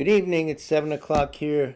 Good evening. It's 7 o'clock here.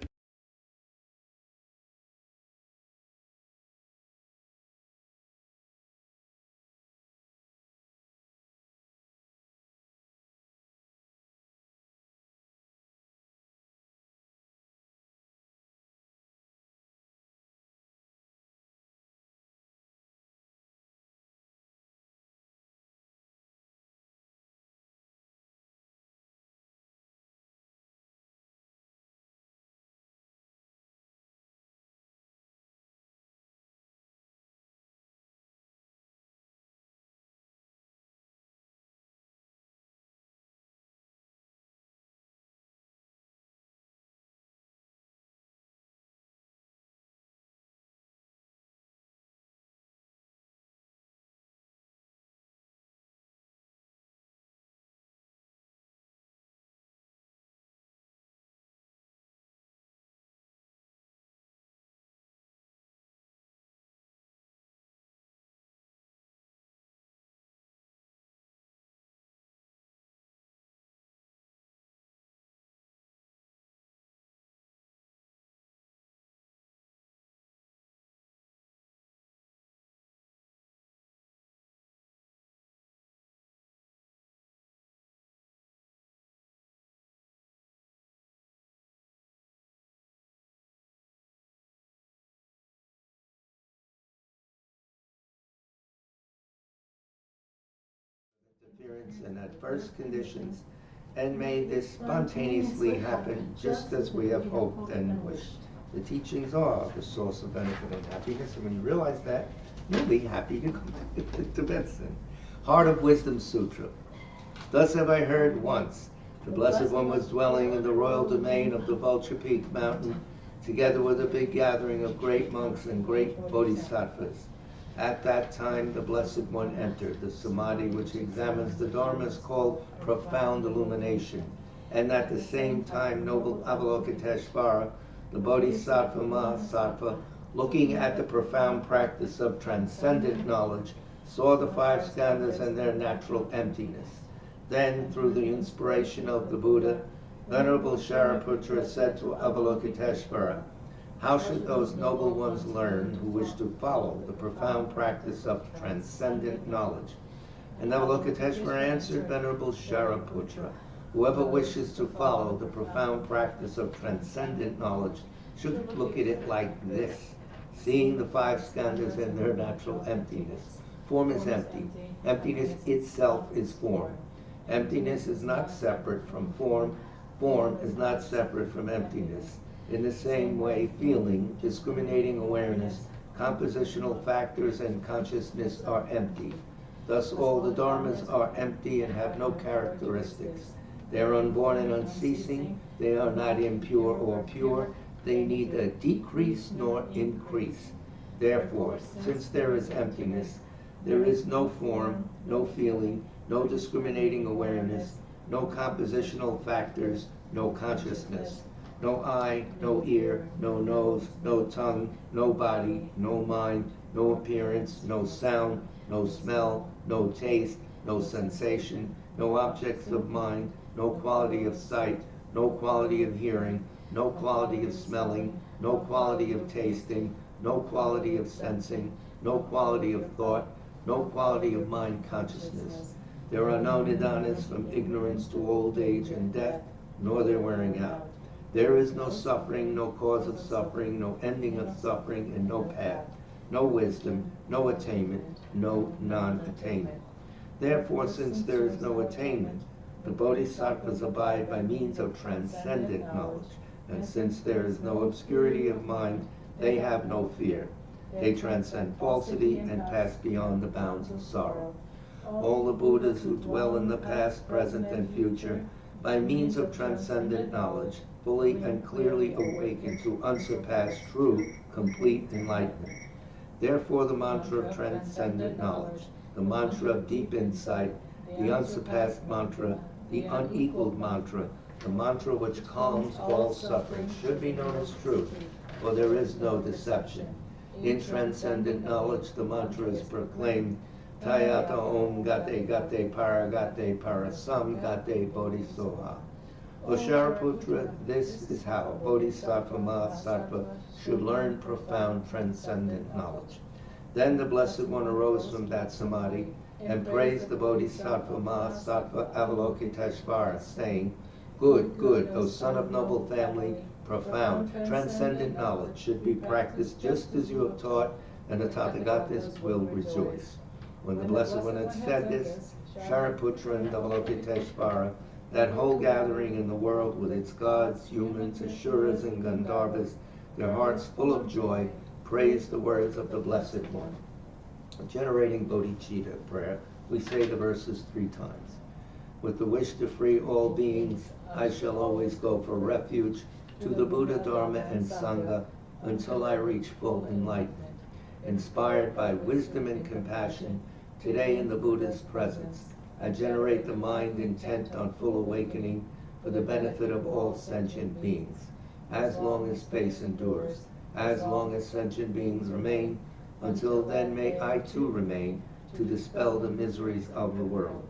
Interference and adverse conditions, and may this spontaneously happen just as we have hoped and wished. The teachings are the source of benefit and happiness, and when you realize that, you'll be happy to come to Tibet. Heart of Wisdom Sutra. Thus have I heard once, the Blessed One was dwelling in the royal domain of the Vulture Peak Mountain, together with a big gathering of great monks and great bodhisattvas. At that time, the Blessed One entered. The samadhi which examines the Dharma is called profound illumination. And at the same time, noble Avalokiteshvara, the Bodhisattva Mahasattva, looking at the profound practice of transcendent knowledge, saw the five skandhas and their natural emptiness. Then, through the inspiration of the Buddha, Venerable Shariputra said to Avalokiteshvara, how should those noble ones learn who wish to follow the profound practice of transcendent knowledge? And Avalokiteshvara answered Venerable Shariputra, whoever wishes to follow the profound practice of transcendent knowledge should look at it like this, seeing the five skandhas and their natural emptiness. Form is empty. Emptiness itself is form. Emptiness is not separate from form. Form is not separate from emptiness. In the same way, feeling, discriminating awareness, compositional factors, and consciousness are empty. Thus all the dharmas are empty and have no characteristics. They are unborn and unceasing. They are not impure or pure. They neither decrease nor increase. Therefore, since there is emptiness, there is no form, no feeling, no discriminating awareness, no compositional factors, no consciousness. No eye, no ear, no nose, no tongue, no body, no mind, no appearance, no sound, no smell, no taste, no sensation, no objects of mind, no quality of sight, no quality of hearing, no quality of smelling, no quality of tasting, no quality of sensing, no quality of thought, no quality of mind consciousness. There are no nidanas from ignorance to old age and death, nor their wearing out. There is no suffering, no cause of suffering, no ending of suffering, and no path, no wisdom, no attainment, no non-attainment. Therefore, since there is no attainment, the bodhisattvas abide by means of transcendent knowledge, and since there is no obscurity of mind, they have no fear. They transcend falsity and pass beyond the bounds of sorrow. All the Buddhas who dwell in the past, present, and future, by means of transcendent knowledge, fully and clearly awaken to unsurpassed, true, complete enlightenment. Therefore, the mantra of transcendent knowledge, the mantra of deep insight, the unsurpassed mantra, the unequaled mantra, the mantra which calms all suffering, should be known as truth, for there is no deception. In transcendent knowledge, the mantra is proclaimed, Tayata Om Gate Gate Paragate Parasam Gate Bodhisoha. O Shariputra, this is how Bodhisattva Mahasattva should learn profound transcendent knowledge. Then the Blessed One arose from that samadhi and praised the Bodhisattva Mahasattva Avalokiteshvara, saying, Good, good, O son of noble family, profound, transcendent knowledge should be practiced just as you have taught, and the Tathagatas will rejoice. When the Blessed One had said this, Shariputra and Avalokiteshvara, that whole gathering in the world with its gods, humans, asuras, and Gandharvas, their hearts full of joy, praised the words of the Blessed One. Generating bodhicitta prayer, we say the verses 3 times. With the wish to free all beings, I shall always go for refuge to the Buddha, Dharma, and Sangha until I reach full enlightenment. Inspired by wisdom and compassion, today in the Buddha's presence, I generate the mind intent on full awakening for the benefit of all sentient beings. As long as space endures, as long as sentient beings remain, until then may I too remain to dispel the miseries of the world.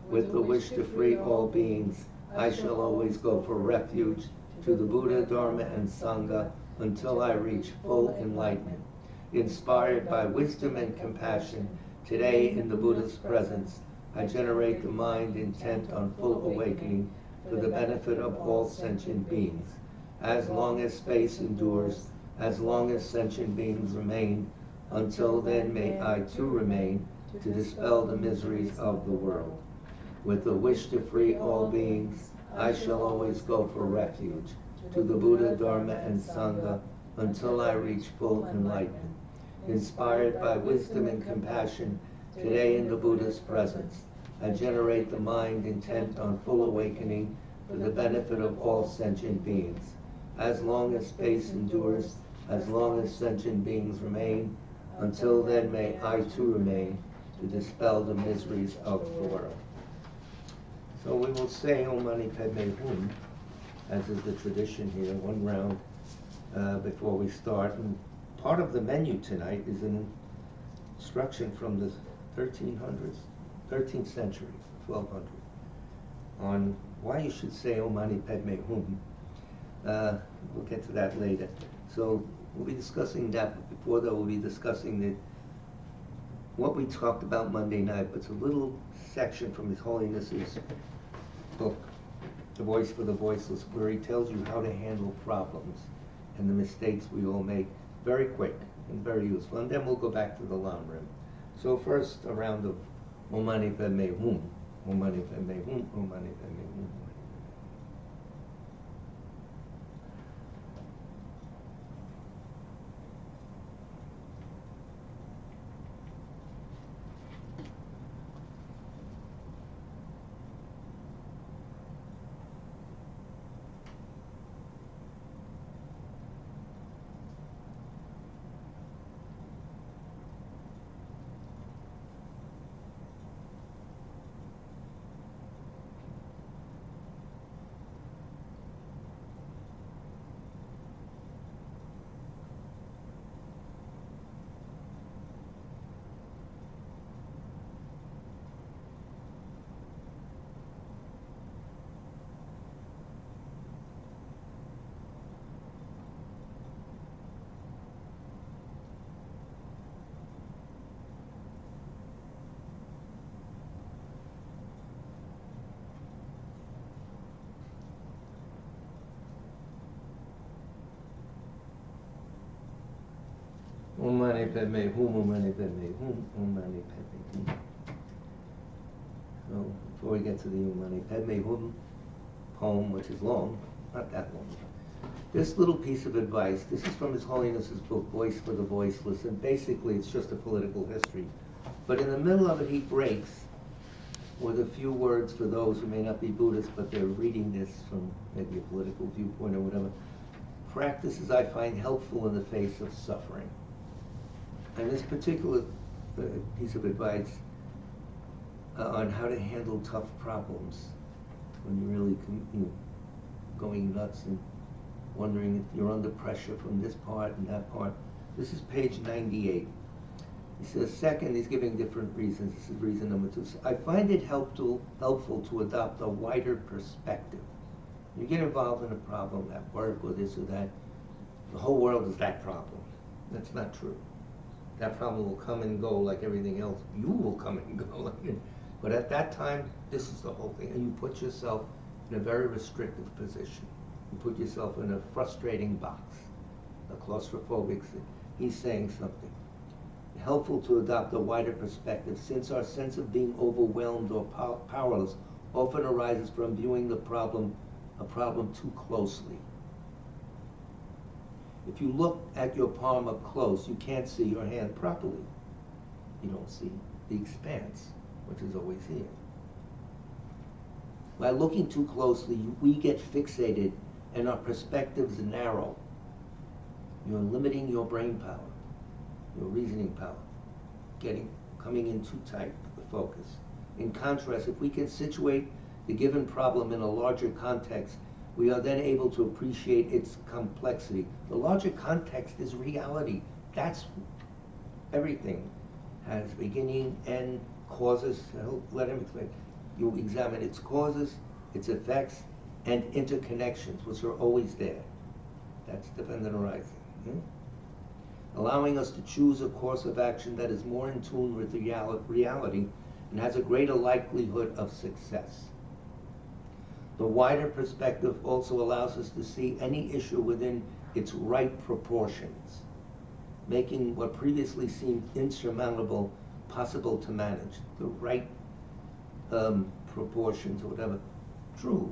With the wish to free all beings, I shall always go for refuge to the Buddha, Dharma, and Sangha until I reach full enlightenment. Inspired by wisdom and compassion, today in the Buddha's presence, I generate the mind intent on full awakening for the benefit of all sentient beings. As long as space endures, as long as sentient beings remain, until then may I too remain to dispel the miseries of the world. With the wish to free all beings, I shall always go for refuge to the Buddha, Dharma, and Sangha until I reach full enlightenment. Inspired by wisdom and compassion, today in the Buddha's presence, I generate the mind intent on full awakening for the benefit of all sentient beings. As long as space endures, as long as sentient beings remain, until then may I too remain to dispel the miseries of the world. So we will say Om Mani Padme Hum, as is the tradition here, one round before we start. And part of the menu tonight is an instruction from the 13th century, 1200, on why you should say Om Mani Padme Hum. We'll get to that later. So we'll be discussing that, but before that we'll be discussing what we talked about Monday night, but it's a little section from His Holiness's book, The Voice for the Voiceless, where he tells you how to handle problems and the mistakes we all make, very quick and very useful. And then we'll go back to the Lamrim. So first, a round of Om Mani Padme Hum, Om Mani Padme Hum, Om Mani Padme Hum. Om Mani Padme Hum, Om Mani Padme Hum, Om Mani Padme Hum. So before we get to the Om Mani Padme Hum poem, which is long, not that long, this little piece of advice, this is from His Holiness's book, Voice for the Voiceless, and basically it's just a political history. But in the middle of it, he breaks with a few words for those who may not be Buddhists, but they're reading this from maybe a political viewpoint or whatever. Practices I find helpful in the face of suffering. And this particular piece of advice on how to handle tough problems when you're really going nuts and wondering if you're under pressure from this part and that part. This is page 98. He says, second, he's giving different reasons. This is reason number 2. I find it helpful to adopt a wider perspective You get involved in a problem at work or this or that, the whole world is that problem. That's not true. That problem will come and go like everything else. You will come and go. But at that time, this is the whole thing. And you put yourself in a very restrictive position. You put yourself in a frustrating box, a claustrophobic. He's saying something. Helpful to adopt a wider perspective, since our sense of being overwhelmed or powerless often arises from viewing a problem too closely. If you look at your palm up close, you can't see your hand properly. You don't see the expanse, which is always here. By looking too closely, we get fixated and our perspectives narrow. You're limiting your brain power, your reasoning power, coming in too tight, the focus. In contrast, if we can situate the given problem in a larger context, we are then able to appreciate its complexity. The larger context is reality. That's everything. Has beginning, end, causes. Let him explain. You examine its causes, its effects, and interconnections, which are always there. That's dependent arising. Allowing us to choose a course of action that is more in tune with reality and has a greater likelihood of success. The wider perspective also allows us to see any issue within its right proportions, making what previously seemed insurmountable possible to manage. The right proportions or whatever. True.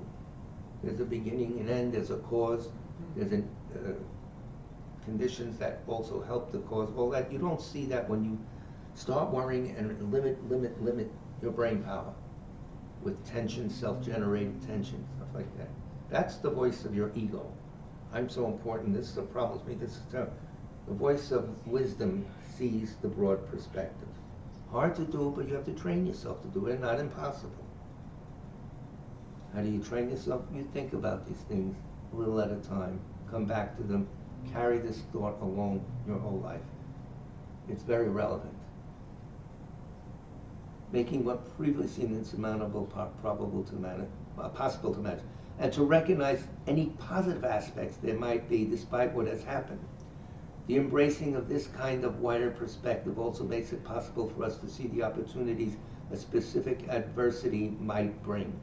There's a beginning and end, there's a cause, there's conditions that also help the cause, all that. You don't see that when you start worrying and limit your brain power with tension, self-generated tension, stuff like that. That's the voice of your ego. I'm so important, this is a problem with me, this is terrible. The voice of wisdom sees the broad perspective. Hard to do, but you have to train yourself to do it, not impossible. How do you train yourself? You think about these things a little at a time, come back to them, carry this thought along your whole life. It's very relevant. Making what previously seemed insurmountable possible to manage, and to recognize any positive aspects there might be despite what has happened. The embracing of this kind of wider perspective also makes it possible for us to see the opportunities a specific adversity might bring.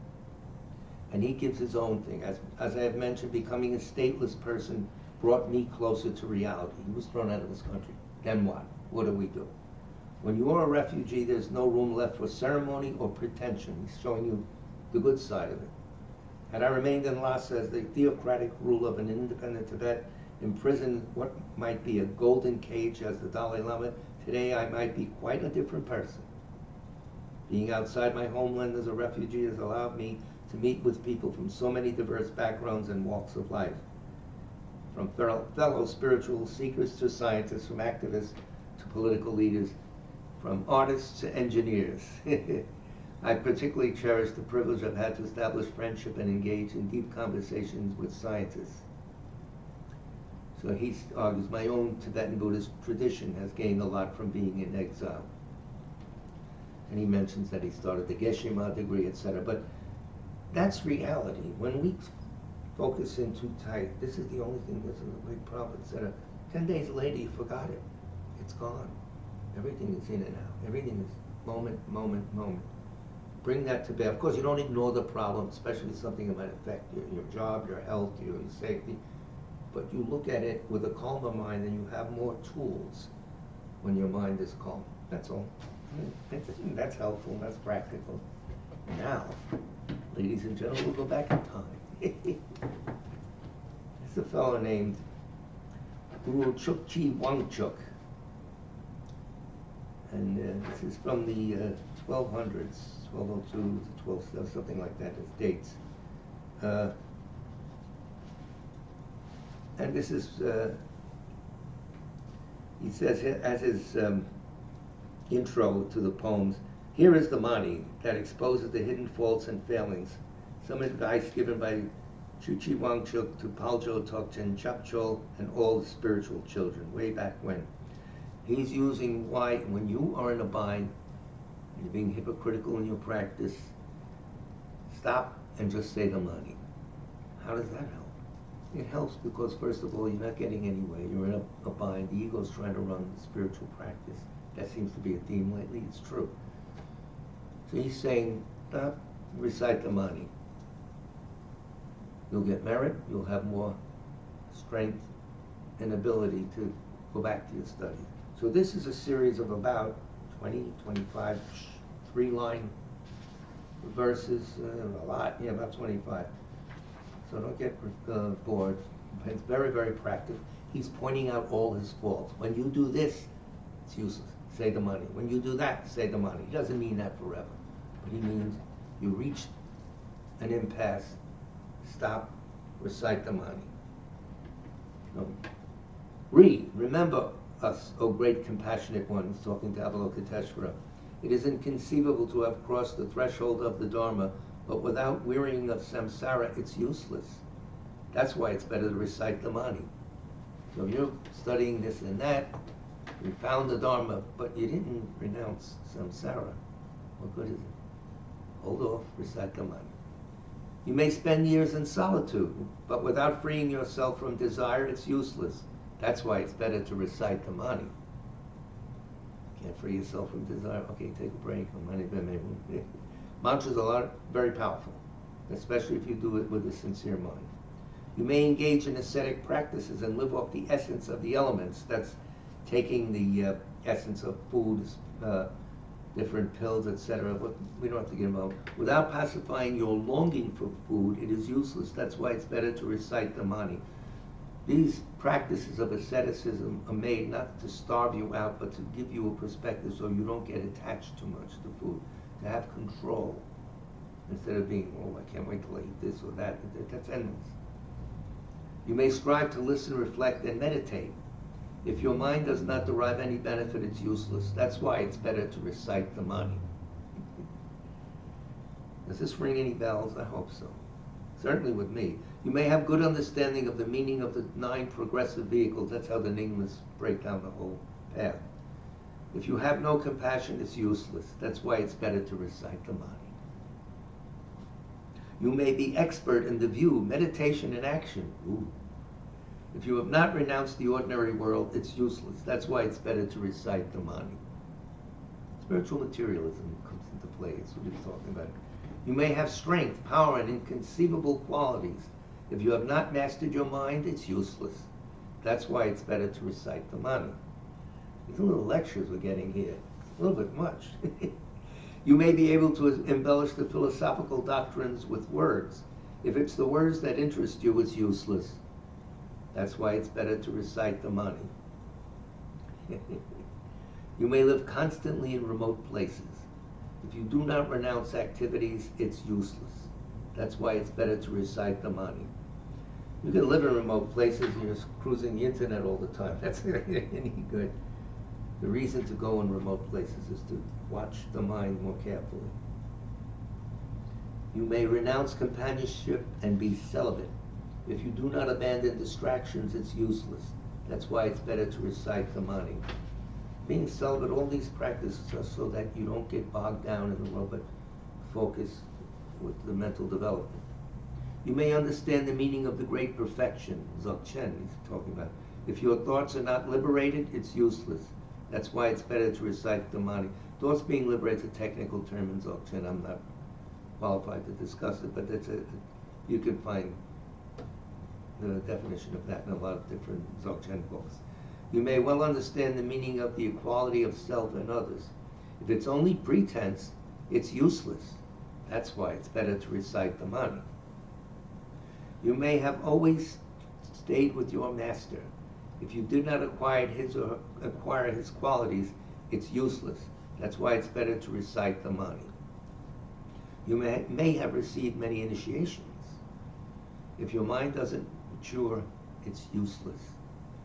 And he gives his own thing. As I have mentioned, becoming a stateless person brought me closer to reality. He was thrown out of his country. Then what? What do we do? When you are a refugee, there's no room left for ceremony or pretension. He's showing you the good side of it. Had I remained in Lhasa as the theocratic ruler of an independent Tibet, imprisoned what might be a golden cage as the Dalai Lama, today I might be quite a different person. Being outside my homeland as a refugee has allowed me to meet with people from so many diverse backgrounds and walks of life. From fellow spiritual seekers to scientists, from activists to political leaders, from artists to engineers. I particularly cherish the privilege I've had to establish friendship and engage in deep conversations with scientists. So he argues, my own Tibetan Buddhist tradition has gained a lot from being in exile. And he mentions that he started the Geshe-ma degree, etc. But that's reality. When we focus in too tight, this is the only thing that's a big problem, etc. 10 days later, you forgot it. It's gone. Everything is in and out. Everything is moment, moment, moment. Bring that to bear. Of course, you don't ignore the problem, especially something that might affect your job, your health, your safety. But you look at it with a calmer mind and you have more tools when your mind is calm. That's all. That's helpful, that's practical. Now, ladies and gentlemen, we'll go back in time. There's a fellow named Guru Chukchi Wangchuk. And this is from the 1200s, 1202 to 12, something like that, as dates. And this is, he says, as his intro to the poems, here is the Mani that exposes the hidden faults and failings. Some advice given by Chuchi Wangchuk to Paljo Tokchen Chapchol and all the spiritual children, way back when. He's using why, when you are in a bind, you're being hypocritical in your practice, stop and just say the Mani. How does that help? It helps because, first of all, you're not getting anywhere. You're in a bind. The ego's trying to run the spiritual practice. That seems to be a theme lately. It's true. So he's saying, recite the mani. You'll get merit. You'll have more strength and ability to go back to your study. So this is a series of about 20, 25, 3-line verses, a lot, yeah, about 25. So don't get bored. It's very, very practical. He's pointing out all his faults. When you do this, it's useless. Say the mani. When you do that, say the mani. He doesn't mean that forever. But he means you reach an impasse, stop, recite the mani. Remember us, O great compassionate ones, talking to Avalokiteshvara. It is inconceivable to have crossed the threshold of the Dharma, but without wearying of samsara, it's useless. That's why it's better to recite the mani. So if you're studying this and that, you found the Dharma, but you didn't renounce samsara, what good is it? Hold off, recite the mani. You may spend years in solitude, but without freeing yourself from desire, it's useless. That's why it's better to recite the mani. Can't free yourself from desire? Okay, take a break. Mantras are very powerful, especially if you do it with a sincere mind. You may engage in ascetic practices and live off the essence of the elements. That's taking the essence of foods, different pills, etc. But we don't have to get involved. Without pacifying your longing for food, it is useless. That's why it's better to recite the mani. These practices of asceticism are made not to starve you out, but to give you a perspective so you don't get attached too much to food, to have control, instead of being, oh, I can't wait till I eat this or that. That's endless. You may strive to listen, reflect, and meditate. If your mind does not derive any benefit, it's useless. That's why it's better to recite the mani. Does this ring any bells? I hope so. Certainly with me. You may have good understanding of the meaning of the 9 progressive vehicles. That's how the Nyingmas break down the whole path. If you have no compassion, it's useless. That's why it's better to recite the mani. You may be expert in the view, meditation, and action. Ooh. If you have not renounced the ordinary world, it's useless. That's why it's better to recite the mani. Spiritual materialism comes into play. That's what he's talking about. You may have strength, power, and inconceivable qualities. If you have not mastered your mind, it's useless. That's why it's better to recite the mani. These little lectures we're getting here, a little bit much. You may be able to embellish the philosophical doctrines with words. If it's the words that interest you, it's useless. That's why it's better to recite the mani. You may live constantly in remote places. If you do not renounce activities, it's useless. That's why it's better to recite the mani. You can live in remote places and you're just cruising the internet all the time. That's not any good. The reason to go in remote places is to watch the mind more carefully. You may renounce companionship and be celibate. If you do not abandon distractions, it's useless. That's why it's better to recite the mani. Being celibate, all these practices are so that you don't get bogged down in the world, but focus with the mental development. You may understand the meaning of the great perfection, Dzogchen he's talking about. If your thoughts are not liberated, it's useless. That's why it's better to recite the mani. Thoughts being liberated is a technical term in Dzogchen. I'm not qualified to discuss it, but you can find the definition of that in a lot of different Dzogchen books. You may well understand the meaning of the equality of self and others. If it's only pretense, it's useless. That's why it's better to recite the mani. You may have always stayed with your master. If you did not acquire his qualities, it's useless. That's why it's better to recite the mani. You may have received many initiations. If your mind doesn't mature, it's useless.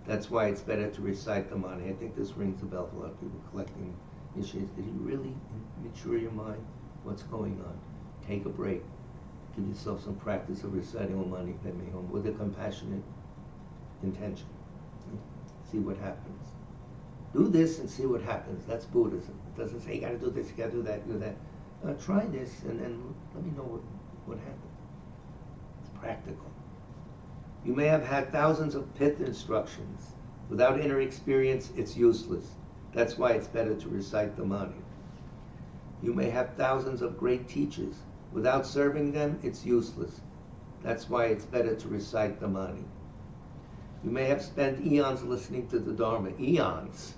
That's why it's better to recite the mani. I think this rings a bell for a lot of people collecting initiations. Did you really mature your mind? What's going on? Take a break. Give yourself some practice of reciting Om Mani Padme Hum with a compassionate intention. See what happens. Do this and see what happens. That's Buddhism. It doesn't say you got to do this, you got to do that, do that. Try this and let me know what happens. It's practical. You may have had thousands of pith instructions. Without inner experience, it's useless. That's why it's better to recite the Mani. You may have thousands of great teachers. Without serving them, it's useless. That's why it's better to recite the Mani. You may have spent eons listening to the Dharma. Eons.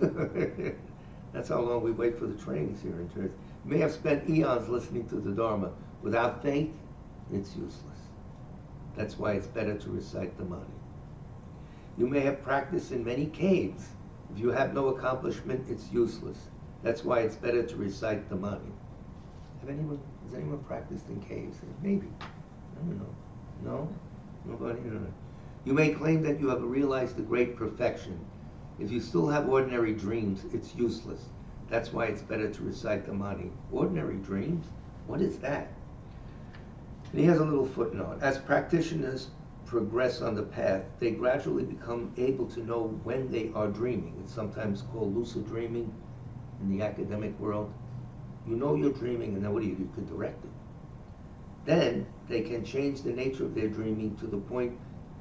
That's how long we wait for the trains here in church. You may have spent eons listening to the Dharma. Without faith, it's useless. That's why it's better to recite the Mani. You may have practiced in many caves. If you have no accomplishment, it's useless. That's why it's better to recite the Mani. Has anyone practiced in caves? Maybe. I don't know. No? Nobody? No. You may claim that you have realized the great perfection. If you still have ordinary dreams, it's useless. That's why it's better to recite the Mani. Ordinary dreams? What is that? And he has a little footnote. As practitioners progress on the path, they gradually become able to know when they are dreaming. It's sometimes called lucid dreaming in the academic world. You know you're dreaming, and then what do? You can direct it. Then they can change the nature of their dreaming to the point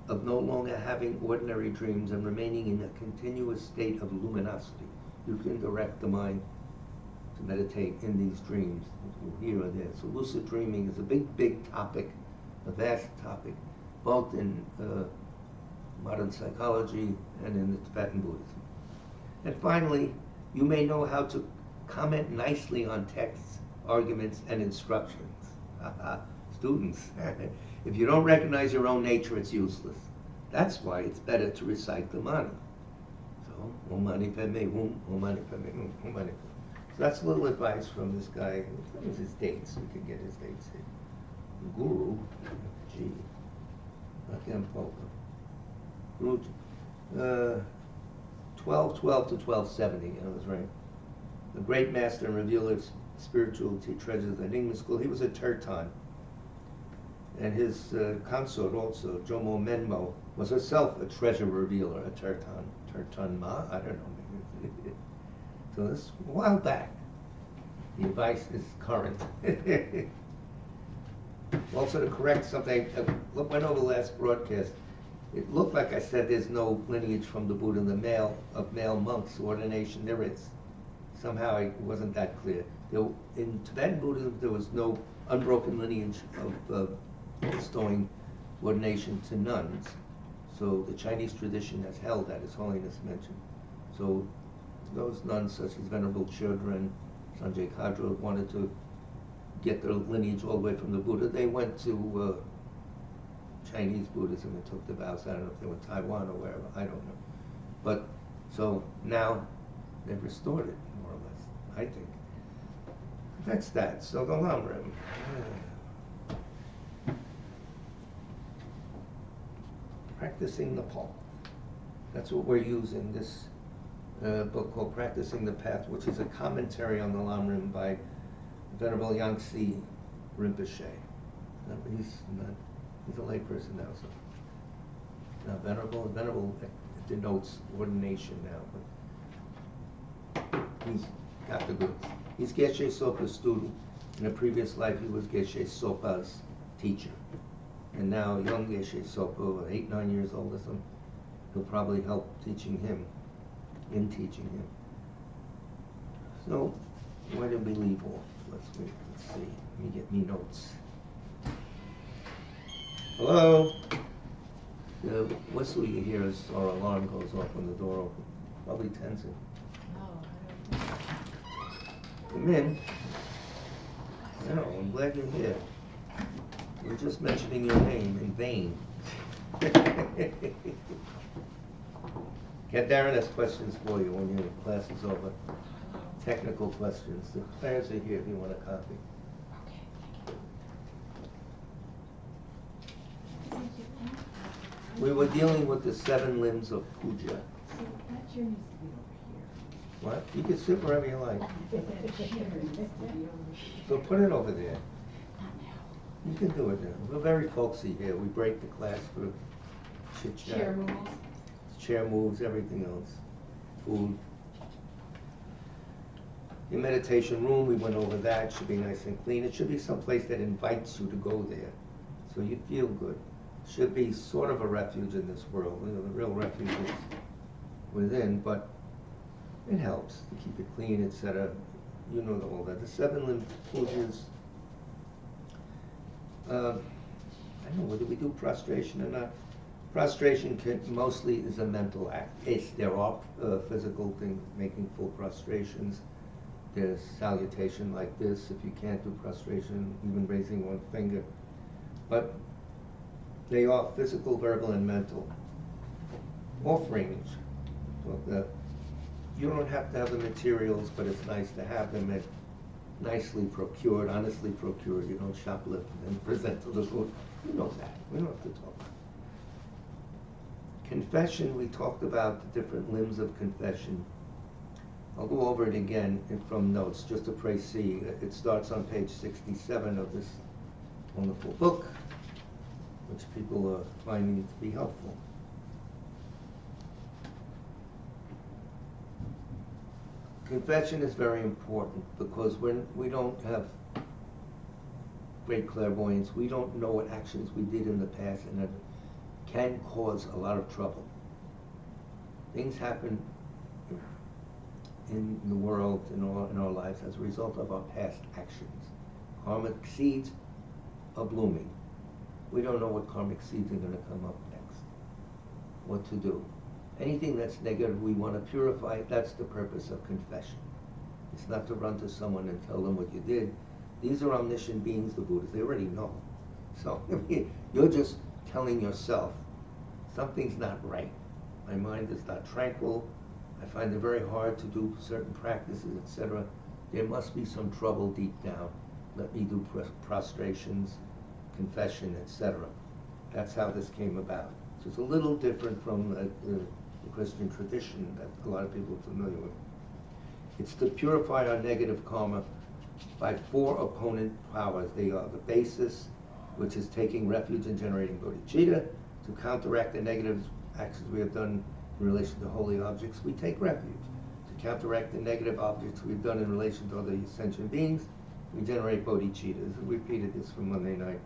of no longer having ordinary dreams and remaining in a continuous state of luminosity. You can direct the mind to meditate in these dreams, here or there. So lucid dreaming is a big topic, a vast topic, both in modern psychology and in the Tibetan Buddhism. And finally, you may know how to comment nicely on texts, arguments, and instructions. Students, if you don't recognize your own nature, it's useless. That's why it's better to recite the Mani. So, Om Mani Padme Hum, Om Mani Padme Hum, Om Mani Padme. So that's a little advice from this guy. What was his dates? We can get his dates here. Guru, G. Popa. Guru, 1212 to 1270, I was right. The great master and revealer of spirituality, treasures of the Enigma school. He was a Tertan. And his consort also, Jomo Menmo, was herself a treasure revealer, a Tertan. Tertan Ma? I don't know. So this is a while back. The advice is current. Also to correct something, I went over the last broadcast. It looked like I said there's no lineage from the Buddha, the male monks ordination. There is. Somehow it wasn't that clear. In Tibetan Buddhism, there was no unbroken lineage of bestowing ordination to nuns. So the Chinese tradition has held that, His Holiness mentioned. So those nuns, such as Venerable Chodron, Sanjay Kadra, wanted to get their lineage all the way from the Buddha. They went to Chinese Buddhism and took the vows. I don't know if they were Taiwan or wherever. I don't know. But so now they've restored it, more or less, I think. That's that. So the Lamrim. Practicing Nepal. That's what we're using, this book called Practicing the Path, which is a commentary on the Lamrim by Venerable Yangtze Rinpoche. He's a layperson now, so. Now Venerable denotes ordination now, but he's got the goods. He's Geshe Sopa's student. In a previous life, he was Geshe Sopa's teacher. And now young Geshe Sopa, 8, 9 years old or something, he'll probably help teaching him, in teaching him. So, where did we leave off? Let's see. Let me get me notes. Hello? The whistle you hear as our alarm goes off when the door opens. Probably Tenzin. No, I don't know. Come in. No, I'm glad you're here. We're just mentioning your name in vain. Darren has questions for you when your class is over. Technical questions. The players are here if you want a copy. Okay. We were dealing with the 7 limbs of puja. See, that chair needs to be over here. What? You can sit wherever you like. That chair needs to be over here. So put it over there. Not now. You can do it now. We're very folksy here. We break the class for chit-chat. Chair moves. Chair moves, everything else. Food. Your meditation room, we went over that. It should be nice and clean. It should be someplace that invites you to go there, so you feel good. should be sort of a refuge in this world. You know, the real refuge is within, but it helps to keep it clean, etc. You know all that. The 7 limb pujas. I don't know whether we do prostration or not. Prostration mostly is a mental act. There are physical things, making full prostrations. There's salutation like this, if you can't do prostration, even raising one finger. But they are physical, verbal, and mental. Offerings. So you don't have to have the materials, but it's nice to have them nicely procured, honestly procured. You don't shoplift and present to the group. You know that. We don't have to talk about it. Confession, we talked about the different limbs of confession. I'll go over it again from notes, just to see. It starts on page 67 of this wonderful book, which people are finding to be helpful. Confession is very important because when we don't have great clairvoyance, we don't know what actions we did in the past, and it can cause a lot of trouble. Things happen in the world, in our lives, as a result of our past actions. Karmic seeds are blooming. We don't know what karmic seeds are going to come up next, what to do. Anything that's negative we want to purify. That's the purpose of confession. It's not to run to someone and tell them what you did. These are omniscient beings, the Buddhas. They already know. So you're just telling yourself, something's not right. My mind is not tranquil. I find it very hard to do certain practices, etc. There must be some trouble deep down. Let me do prostrations, confession, etc. That's how this came about. So it's a little different from the Christian tradition that a lot of people are familiar with. It's to purify our negative karma by 4 opponent powers. They are the basis, which is taking refuge in generating bodhicitta. To counteract the negative actions we have done in relation to holy objects, we take refuge. To counteract the negative objects we've done in relation to other sentient beings, we generate bodhicittas. We repeated this from Monday night.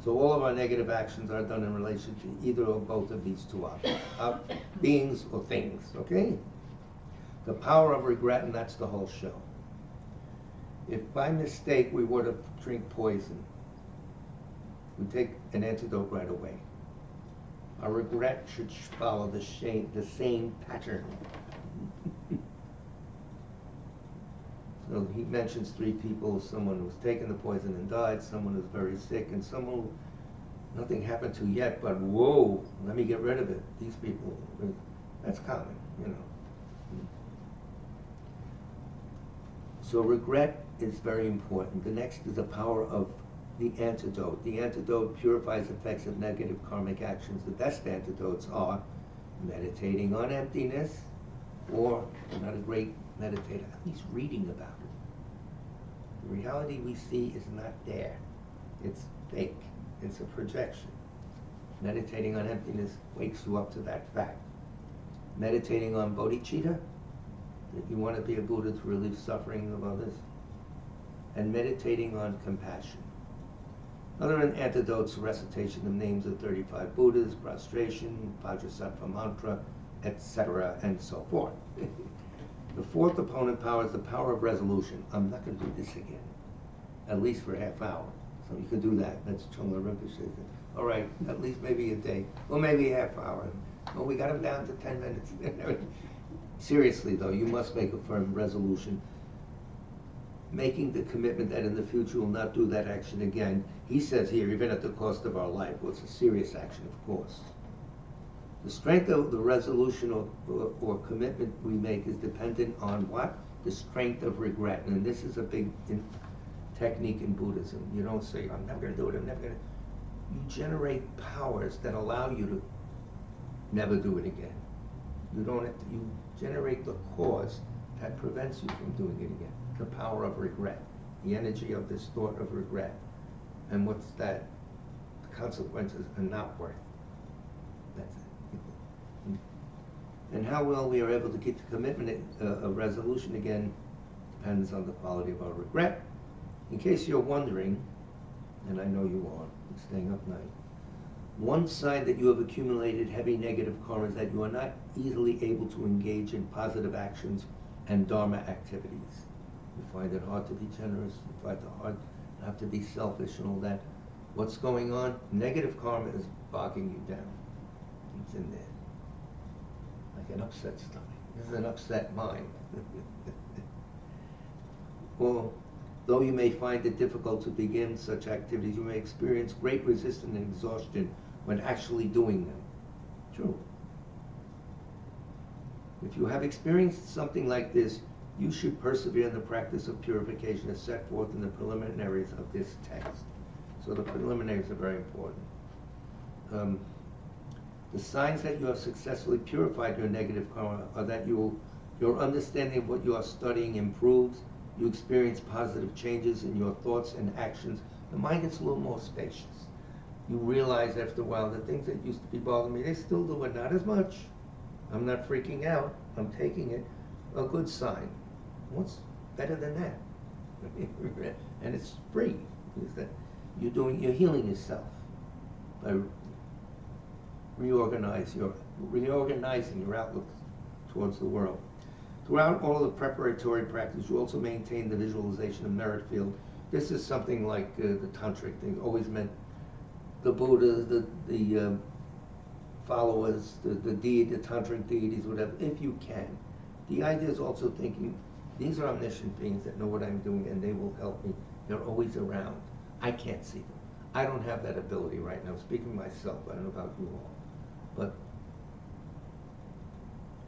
So all of our negative actions are done in relation to either or both of these 2 objects, beings or things, okay? The power of regret, and that's the whole show. If by mistake we were to drink poison, we take an antidote right away. Our regret should follow the same pattern. So he mentions 3 people, someone who's taken the poison and died, someone who's very sick, and someone who nothing happened to yet, but whoa, let me get rid of it. These people, that's common, you know. So regret is very important. The next is the power of the antidote. The antidote purifies effects of negative karmic actions. The best antidotes are meditating on emptiness, or not a great meditator, at least reading about it. The reality we see is not there. It's fake. It's a projection. Meditating on emptiness wakes you up to that fact. Meditating on bodhicitta, that you want to be a Buddha to relieve suffering of others. And meditating on compassion. Other antidotes, recitation of names of 35 Buddhas, prostration, Vajrasattva mantra, etc., and so forth. The 4th opponent power is the power of resolution. I'm not going to do this again, at least for a half hour. So you could do that. That's Chungla Rinpoche. All right, at least maybe a day, or maybe a half hour. Well, we got him down to 10 minutes. Seriously, though, you must make a firm resolution, making the commitment that in the future we'll not do that action again. He says here, even at the cost of our life. Well, it's a serious action, of course. The strength of the resolution or commitment we make is dependent on what? The strength of regret. And this is a big technique in Buddhism. You don't say, I'm never going to do it, I'm never going to. You generate powers that allow you to never do it again. You generate the cause that prevents you from doing it again. The power of regret, the energy of this thought of regret. And what's that? The consequences are not worth. That's it. And how well we are able to keep the commitment of resolution again depends on the quality of our regret. In case you're wondering, and I know you are, staying up night, One sign that you have accumulated heavy negative karma is that you are not easily able to engage in positive actions and dharma activities. You find it hard to be generous, you find it hard not to be selfish and all that. What's going on? Negative karma is bogging you down. It's in there. Like an upset stomach. This is an upset mind. Well, though you may find it difficult to begin such activities, you may experience great resistance and exhaustion when actually doing them. True. If you have experienced something like this, you should persevere in the practice of purification as set forth in the preliminaries of this text. So the preliminaries are very important. The signs that you have successfully purified your negative karma are that your understanding of what you are studying improves, you experience positive changes in your thoughts and actions. The mind gets a little more spacious. You realize after a while that things that used to be bothering me, they still do it, not as much. I'm not freaking out, I'm taking it. A good sign. What's better than that? And it's free. Is that you're healing yourself by reorganizing your outlook towards the world. Throughout all of the preparatory practice, you also maintain the visualization of merit field. This is something like the tantric thing, always meant the Buddha, the followers, the tantric deities, whatever, if you can. The idea is also thinking, these are omniscient beings that know what I'm doing and they will help me. They're always around. I can't see them. I don't have that ability right now. Speaking myself, I don't know about you all. But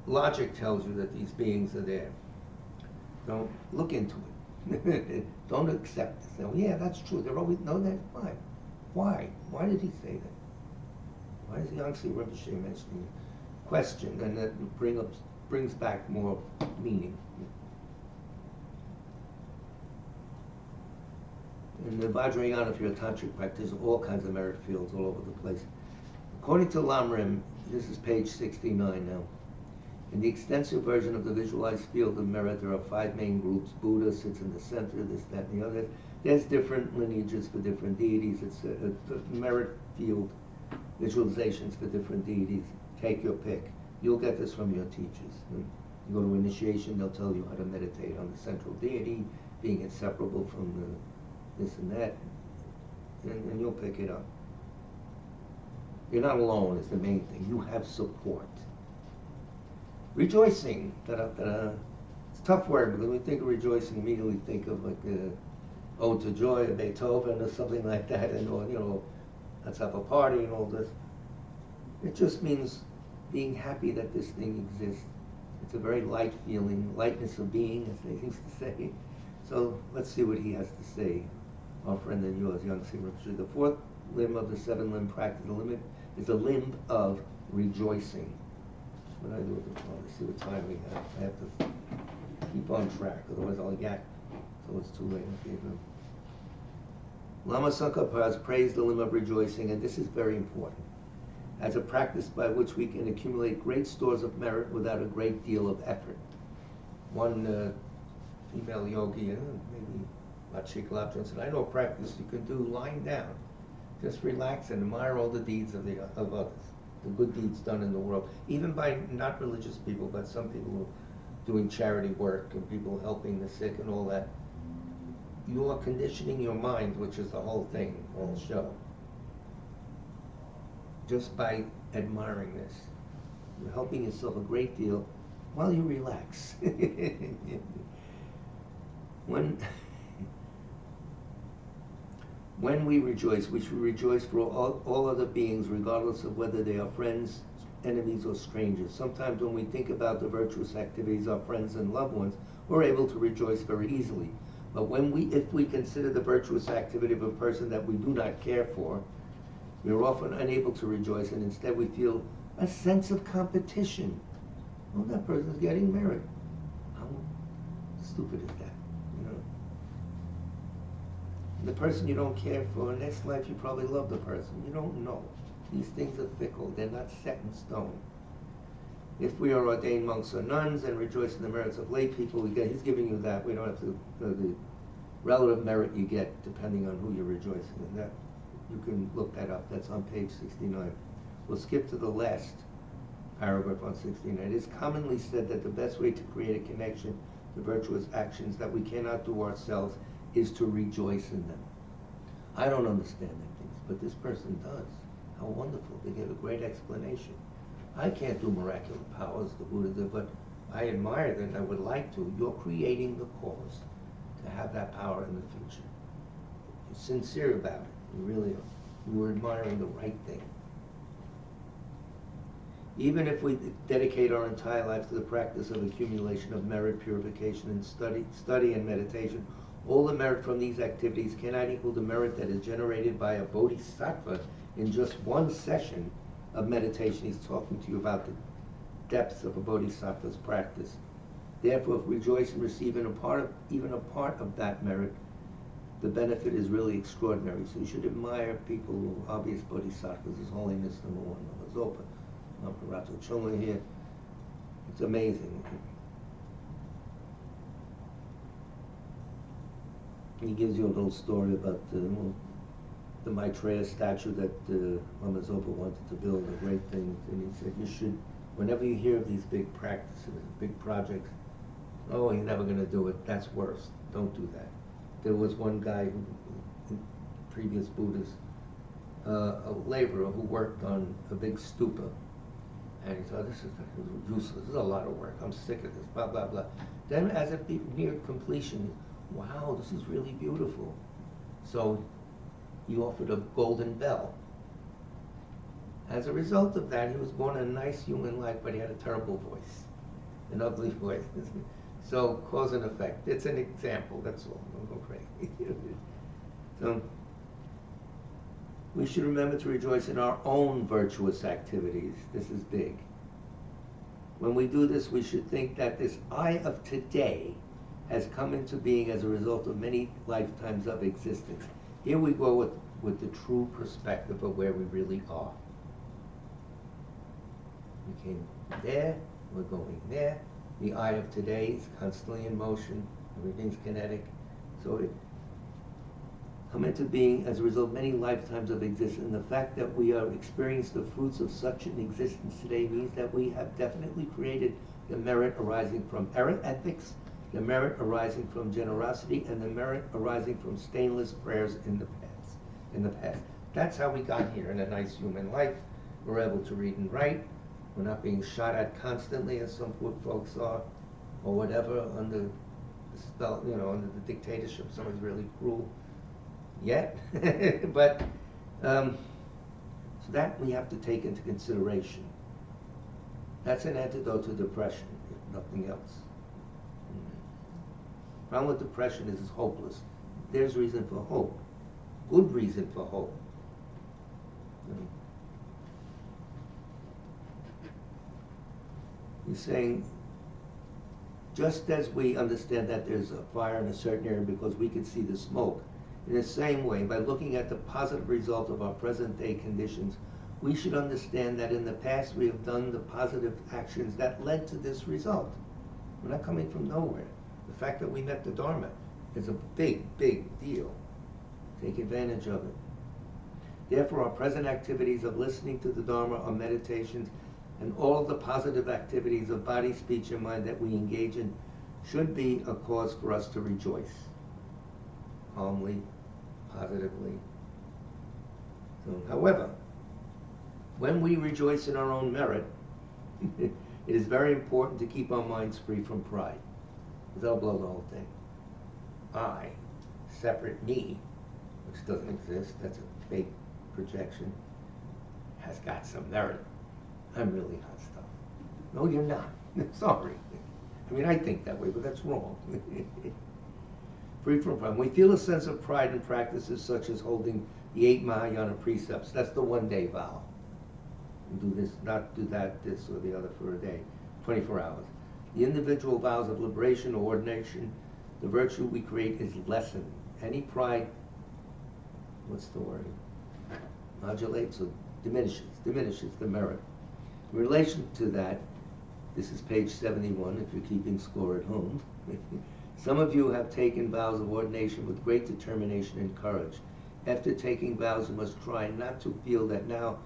logic tells you that these beings are there. Don't look into it. Don't accept this. Now, yeah, that's true. They're always, no, that's fine. Why? Why did he say that? Why is Yangtze Rinpoche mentioning it? Question, and that brings back more meaning. In the Vajrayana, if you're a tantric practitioner, all kinds of merit fields all over the place. According to Lamrim, this is page 69 now. In the extensive version of the visualized field of merit, there are 5 main groups. Buddha sits in the center, this, that, and the other. There's different lineages for different deities. It's a merit field visualizations for different deities. Take your pick. You'll get this from your teachers. You go to initiation, they'll tell you how to meditate on the central deity, being inseparable from the this and that, and you'll pick it up. You're not alone is the main thing. You have support. Rejoicing. It's a tough word, because when we think of rejoicing, immediately think of like Ode to Joy of Beethoven or something like that, and you know, let's have a party and all this. It just means being happy that this thing exists. It's a very light feeling, lightness of being, as they used to say. So let's see what he has to say. Our friend and yours, Yangtze Rinpoche. The 4th limb of the 7-limb practice, the limb is a limb of rejoicing. What do I do with the phone? Let's see what time we have. I have to keep on track, otherwise I'll yak until it's too late. Okay, Lama Tsongkhapa has praised the limb of rejoicing, and this is very important, as a practice by which we can accumulate great stores of merit without a great deal of effort. One female yogi, maybe Lachik said, I know a practice you can do lying down. Just relax and admire all the deeds of others, the good deeds done in the world, even by not religious people, but some people who are doing charity work and people helping the sick and all that. You are conditioning your mind, which is the whole thing, whole show, just by admiring this. You're helping yourself a great deal while you relax. When we rejoice, we should rejoice for all other beings, regardless of whether they are friends, enemies, or strangers. Sometimes when we think about the virtuous activities of our friends and loved ones, we're able to rejoice very easily. But if we consider the virtuous activity of a person that we do not care for, we are often unable to rejoice, and instead we feel a sense of competition. Well, that person's getting merit. How stupid is that? You know? The person you don't care for, next life you probably love the person. You don't know. These things are fickle. They're not set in stone. If we are ordained monks or nuns and rejoice in the merits of lay people, he's giving you that. We don't have to, the relative merit you get depending on who you're rejoicing in. That You can look that up. That's on page 69. We'll skip to the last paragraph on 69. It is commonly said that the best way to create a connection to virtuous actions that we cannot do ourselves is to rejoice in them. I don't understand that things, but this person does. How wonderful. They gave a great explanation. I can't do miraculous powers, the Buddha did, but I admire them and I would like to. You're creating the cause to have that power in the future. You're sincere about it. You really are. You are admiring the right thing. Even if we dedicate our entire life to the practice of accumulation of merit, purification, and study and meditation, all the merit from these activities cannot equal the merit that is generated by a bodhisattva in just one session of meditation. He's talking to you about the depths of a bodhisattva's practice. Therefore, if we rejoice and receive even a part of that merit, the benefit is really extraordinary. So you should admire people who are obvious bodhisattvas, His Holiness number 1, Mama Zopa, Mama Chungla here. It's amazing. He gives you a little story about the Maitreya statue that Mama Zopa wanted to build, a great thing. And he said, you should, whenever you hear of these big practices, big projects, oh, you're never going to do it, that's worse. Don't do that. There was one guy who, previous Buddhas, a laborer who worked on a big stupa. And he thought, this is useless, this is a lot of work, I'm sick of this, blah, blah, blah. Then as it neared completion, wow, this is really beautiful. So he offered a golden bell. As a result of that, he was born a nice human life, but he had a terrible voice, an ugly voice. So cause and effect. It's an example, that's all. Don't go crazy. So we should remember to rejoice in our own virtuous activities. This is big. When we do this, we should think that this I of today has come into being as a result of many lifetimes of existence. Here we go with the true perspective of where we really are. We came there, we're going there. The I of today is constantly in motion, everything's kinetic. So it come into being as a result of many lifetimes of existence. And the fact that we are experiencing the fruits of such an existence today means that we have definitely created the merit arising from ethics, the merit arising from generosity, and the merit arising from stainless prayers in the past. That's how we got here in a nice human life. We're able to read and write. We're not being shot at constantly as some poor folks are, or whatever, under the spell, under the dictatorship. Someone's really cruel yet. But so that we have to take into consideration. That's an antidote to depression, if nothing else. Problem with depression is it's hopeless. There's reason for hope. Good reason for hope. He's saying, just as we understand that there's a fire in a certain area because we can see the smoke, in the same way, by looking at the positive result of our present day conditions, we should understand that in the past we have done the positive actions that led to this result. We're not coming from nowhere. The fact that we met the Dharma is a big, big deal. Take advantage of it. Therefore, our present activities of listening to the Dharma, our meditations, and all of the positive activities of body, speech, and mind that we engage in should be a cause for us to rejoice. Calmly, positively. So, however, when we rejoice in our own merit, it is very important to keep our minds free from pride. Because that'll blow the whole thing. I, separate me, which doesn't exist, that's a fake projection, has got some merit. I'm really hot stuff. No, you're not. Sorry. I mean, I think that way, but that's wrong. Free from pride. We feel a sense of pride in practices such as holding the 8 Mahayana precepts. That's the one-day vow. Do this, not do that, this or the other for a day, 24 hours. The individual vows of liberation or ordination, the virtue we create is lessened. Any pride, what's the word? Modulates or diminishes the merit. In relation to that, this is page 71 if you're keeping score at home. Some of you have taken vows of ordination with great determination and courage. After taking vows, you must try not to feel that now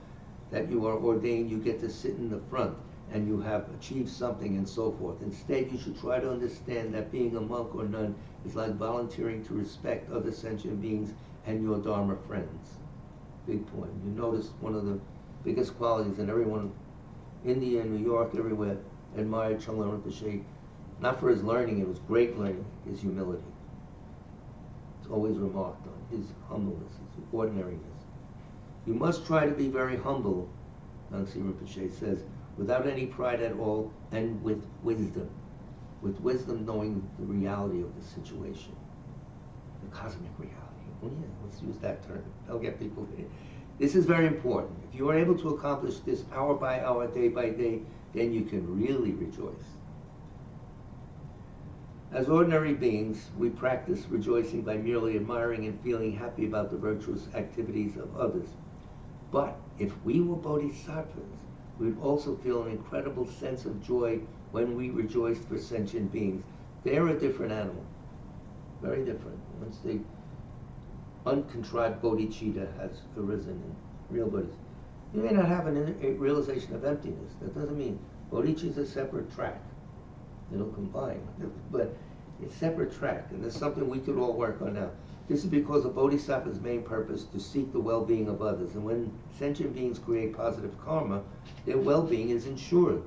that you are ordained, you get to sit in the front and you have achieved something and so forth. Instead, you should try to understand that being a monk or nun is like volunteering to respect other sentient beings and your Dharma friends. Big point. You notice one of the biggest qualities, and everyone, India, New York, everywhere, admired Trungpa Rinpoche, not for his learning, it was great learning, his humility. It's always remarked on, his humbleness, his ordinariness. You must try to be very humble, Ngasi Rinpoche says, without any pride at all, and with wisdom. With wisdom, knowing the reality of the situation, the cosmic reality. Oh yeah, let's use that term. That'll get people. This is very important. If you are able to accomplish this hour by hour, day by day, then you can really rejoice. As ordinary beings, we practice rejoicing by merely admiring and feeling happy about the virtuous activities of others. But if we were bodhisattvas, we would also feel an incredible sense of joy when we rejoiced for sentient beings. They're a different animal, very different. Once the uncontrived bodhicitta has arisen in real bodhis, you may not have a realization of emptiness. That doesn't mean bodhicitta is a separate track. It'll combine, but it's separate track, and there's something we could all work on now. This is because a bodhisattva's main purpose is to seek the well-being of others, and when sentient beings create positive karma, their well-being is ensured.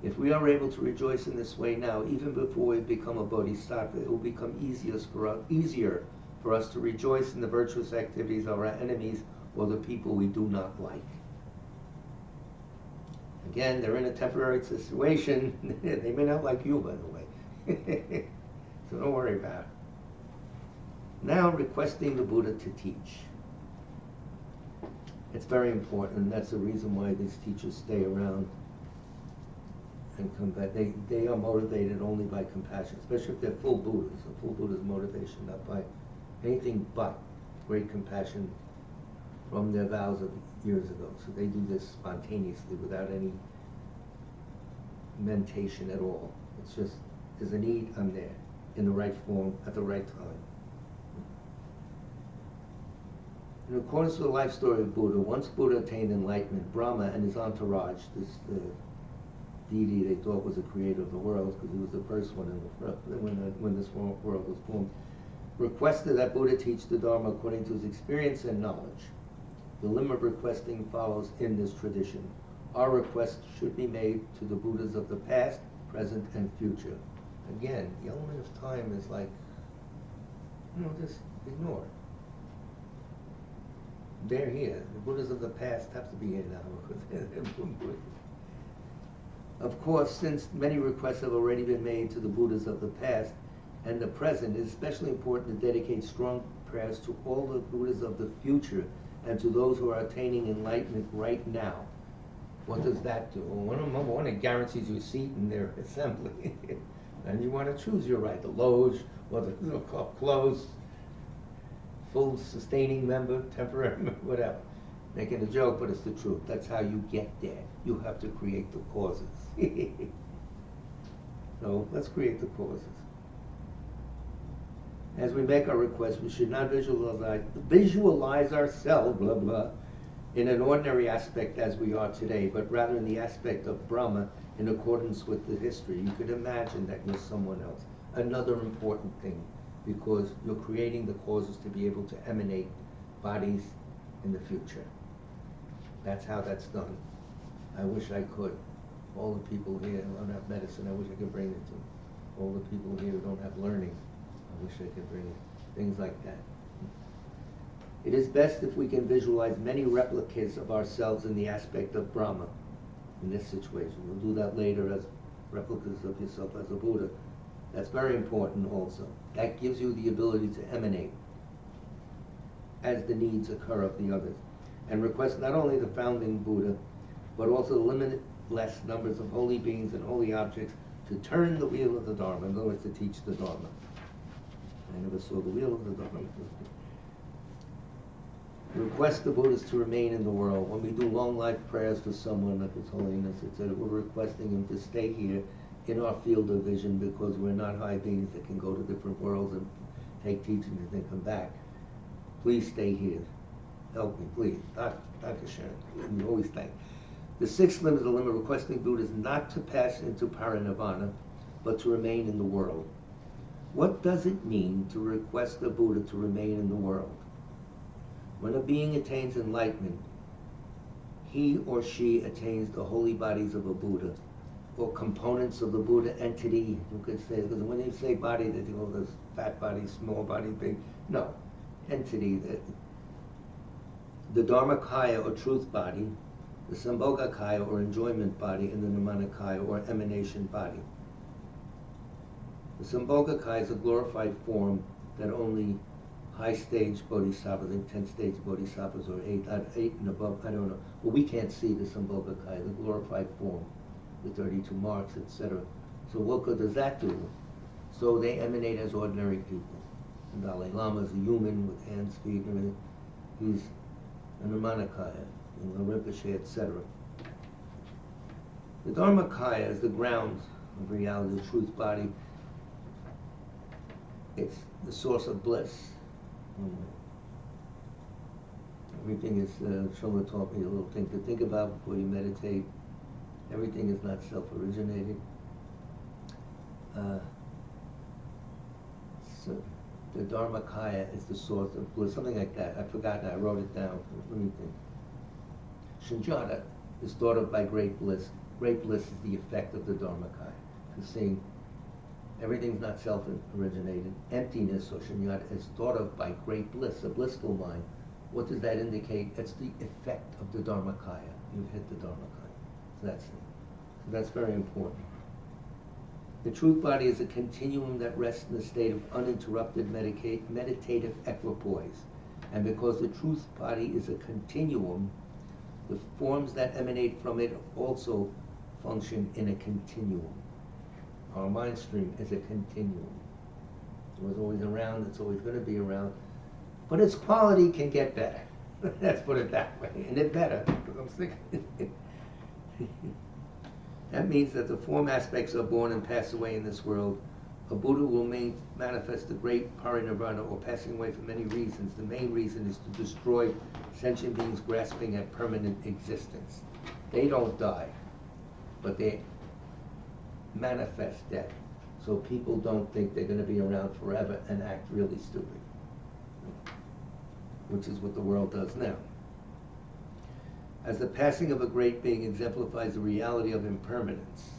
If we are able to rejoice in this way now, even before we become a bodhisattva, it will become easier for us to rejoice in the virtuous activities of our enemies or the people we do not like. Again, they're in a temporary situation. They may not like you, by the way. So don't worry about it. Now, requesting the Buddha to teach. It's very important, and that's the reason why these teachers stay around and come back. They are motivated only by compassion, especially if they're full Buddhas. A full Buddha's motivation, not by anything but great compassion from their vows of years ago. So they do this spontaneously without any mentation at all. It's just, there's a need, I'm there, in the right form, at the right time. In accordance with the life story of Buddha, once Buddha attained enlightenment, Brahma and his entourage, this deity they thought was the creator of the world, because he was the first one in the when this world was formed, requested that Buddha teach the Dharma according to his experience and knowledge. The limb of requesting follows in this tradition. Our request should be made to the Buddhas of the past, present, and future. Again, the element of time is like, just ignore it. They're here. The Buddhas of the past have to be here now. Of course, since many requests have already been made to the Buddhas of the past and the present, it is especially important to dedicate strong prayers to all the Buddhas of the future and to those who are attaining enlightenment right now. What does that do? Well, number one, it guarantees you a seat in their assembly. And you want to choose your right, the loge or the club closed, full sustaining member, temporary member, whatever. Making a joke, but it's the truth. That's how you get there. You have to create the causes. So let's create the causes. As we make our requests, we should not visualize ourselves, blah, blah, in an ordinary aspect as we are today, but rather in the aspect of Brahma in accordance with the history. You could imagine that you're someone else. Another important thing, because you're creating the causes to be able to emanate bodies in the future. That's how that's done. I wish I could. All the people here who don't have medicine, I wish I could bring it to them. All the people here who don't have learning, I wish I could bring it. Things like that. It is best if we can visualize many replicas of ourselves in the aspect of Brahma in this situation. We'll do that later as replicas of yourself as a Buddha. That's very important also. That gives you the ability to emanate as the needs occur of the others. And request not only the founding Buddha, but also the limitless numbers of holy beings and holy objects to turn the wheel of the Dharma, in other words, to teach the Dharma. I never saw the wheel of the Dharma. Request the Buddhas to remain in the world. When we do long life prayers for someone like His Holiness, etc., we're requesting him to stay here in our field of vision, because we're not high beings that can go to different worlds and take teachings and then come back. Please stay here. Help me, please. Dr. Sharon, you always thank. The sixth limit, the limit requesting Buddha, is not to pass into parinirvana, but to remain in the world. What does it mean to request the Buddha to remain in the world? When a being attains enlightenment, he or she attains the holy bodies of a Buddha, or components of the Buddha entity, you could say, because when you say body, they think, oh, there's fat body, small body, big. No, entity. The Dharmakaya, or truth body, the Sambhogakaya, or enjoyment body, and the Nirmanakaya, or emanation body. The Sambhogakaya is a glorified form that only high-stage bodhisattvas, I think 10-stage bodhisattvas, or 8 and above, I don't know. Well, we can't see the Sambhogakaya, the glorified form, the 32 marks, etc. So what good does that do? So they emanate as ordinary people. The Dalai Lama is a human with hands, feet, and everything. He's a Nirmanakaya, Rinpoche, etc. The Dharmakaya is the ground of reality, the truth body. It's the source of bliss. Everything is, Shoma taught me a little thing to think about before you meditate. Everything is not self-originated. So the Dharmakaya is the source of bliss, something like that. I've forgotten, I wrote it down. Let me think. Shanjata is thought of by great bliss. Great bliss is the effect of the Dharmakaya. To seeing everything's not self-originated. Emptiness, or shunyata, is thought of by great bliss, a blissful mind. What does that indicate? It's the effect of the Dharmakaya. You've hit the Dharmakaya. So that's it. So that's very important. The truth body is a continuum that rests in a state of uninterrupted meditative equipoise. And because the truth body is a continuum, the forms that emanate from it also function in a continuum. Our mind stream is a continuum. It was always around, it's always going to be around. But its quality can get better. Let's put it that way. And it better, because I'm sick. That means that the form aspects are born and pass away in this world. A Buddha will manifest the great parinirvana, or passing away for many reasons. The main reason is to destroy sentient beings grasping at permanent existence. They don't die, but they manifest death. So people don't think they're going to be around forever and act really stupid, which is what the world does now. As the passing of a great being exemplifies the reality of impermanence.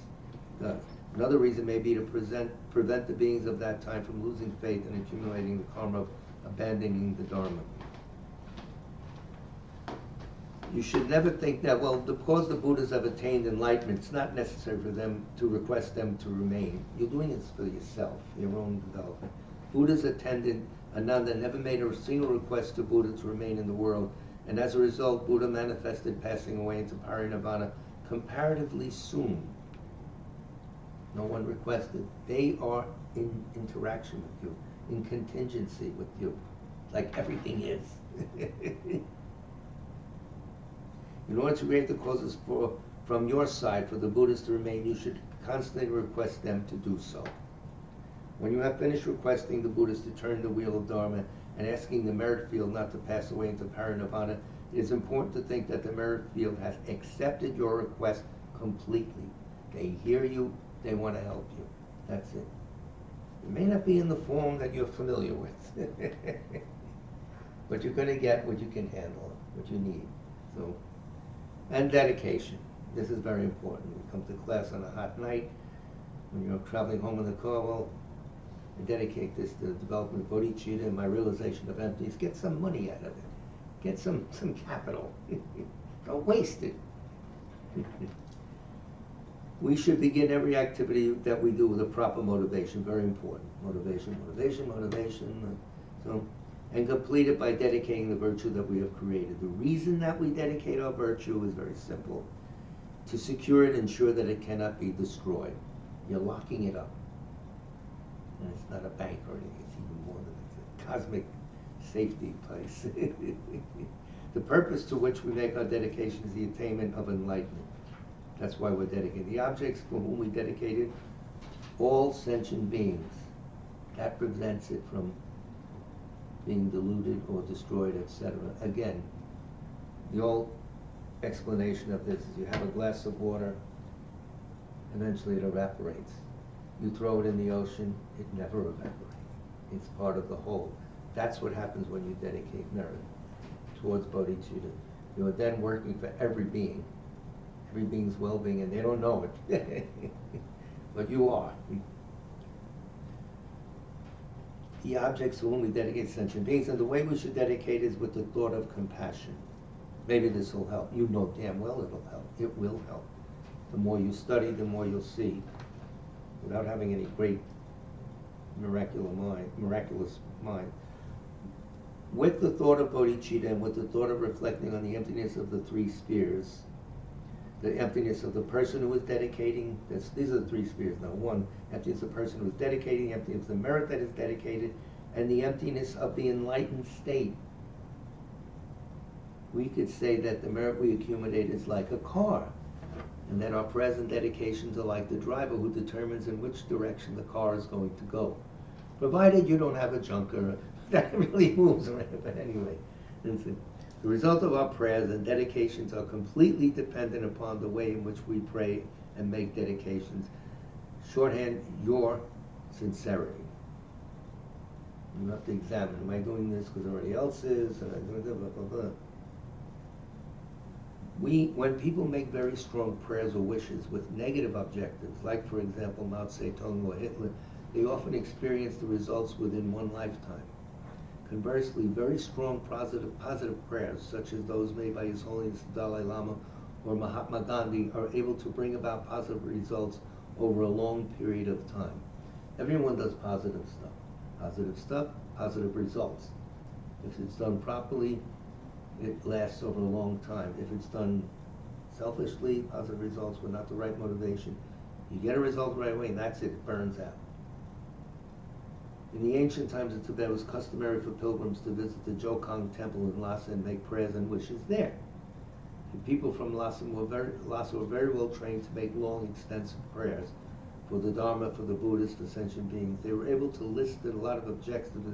Another reason may be to prevent the beings of that time from losing faith and accumulating the karma of abandoning the Dharma. You should never think that, well, because the Buddhas have attained enlightenment, it's not necessary for them to request them to remain. You're doing this for yourself, your own development. Buddha's attendant, Ananda, never made a single request to Buddha to remain in the world, and as a result, Buddha manifested passing away into parinirvana comparatively soon. No one requested. They are in interaction with you, in contingency with you, like everything is. In order to create the causes from your side for the Buddhas to remain, you should constantly request them to do so. When you have finished requesting the Buddhas to turn the wheel of Dharma and asking the merit field not to pass away into parinirvana, it is important to think that the merit field has accepted your request completely. They hear you, they want to help you. That's it. It may not be in the form that you're familiar with, but you're going to get what you can handle, what you need. So, and dedication. This is very important. You come to class on a hot night, when you're traveling home in the car, well, I dedicate this to the development of bodhicitta and my realization of emptiness. Get some money out of it. Get some capital. Don't waste it. We should begin every activity that we do with a proper motivation. Very important. Motivation, motivation, motivation. And complete it by dedicating the virtue that we have created. The reason that we dedicate our virtue is very simple. To secure it, ensure that it cannot be destroyed. You're locking it up. And it's not a bank or anything, it's even more than it's a cosmic safety place. The purpose to which we make our dedication is the attainment of enlightenment. That's why we're dedicated. The objects for whom we dedicate it, all sentient beings. That prevents it from being diluted or destroyed, etc. Again, the old explanation of this is you have a glass of water, eventually it evaporates. You throw it in the ocean, it never evaporates. It's part of the whole. That's what happens when you dedicate merit towards bodhicitta. You are then working for every being's well-being, and they don't know it, but you are. The objects to whom we dedicate sentient beings, and the way we should dedicate is with the thought of compassion. Maybe this will help. You know damn well it'll help. It will help. The more you study, the more you'll see, without having any great miraculous mind. With the thought of bodhicitta and with the thought of reflecting on the emptiness of the three spheres, the emptiness of the person who is dedicating, these are the three spheres now. One, emptiness of the person who is dedicating, emptiness of the merit that is dedicated, and the emptiness of the enlightened state. We could say that the merit we accumulate is like a car, and that our present dedications are like the driver who determines in which direction the car is going to go. Provided you don't have a junker that really moves around, but anyway. The result of our prayers and dedications are completely dependent upon the way in which we pray and make dedications. Shorthand, your sincerity. You have to examine, am I doing this because everybody else is? Am I doing blah, blah, blah, blah. When people make very strong prayers or wishes with negative objectives, like for example Mao Zedong or Hitler, they often experience the results within one lifetime. Conversely, very strong positive prayers, such as those made by His Holiness the Dalai Lama or Mahatma Gandhi, are able to bring about positive results over a long period of time. Everyone does positive stuff, positive results. If it's done properly, it lasts over a long time. If it's done selfishly, positive results with not the right motivation, you get a result right away and that's it, it burns out. In the ancient times in Tibet, it was customary for pilgrims to visit the Jokang temple in Lhasa and make prayers and wishes there. The people from Lhasa were very well trained to make long, extensive prayers for the Dharma, for the Buddhist, for sentient beings. They were able to list a lot of objectives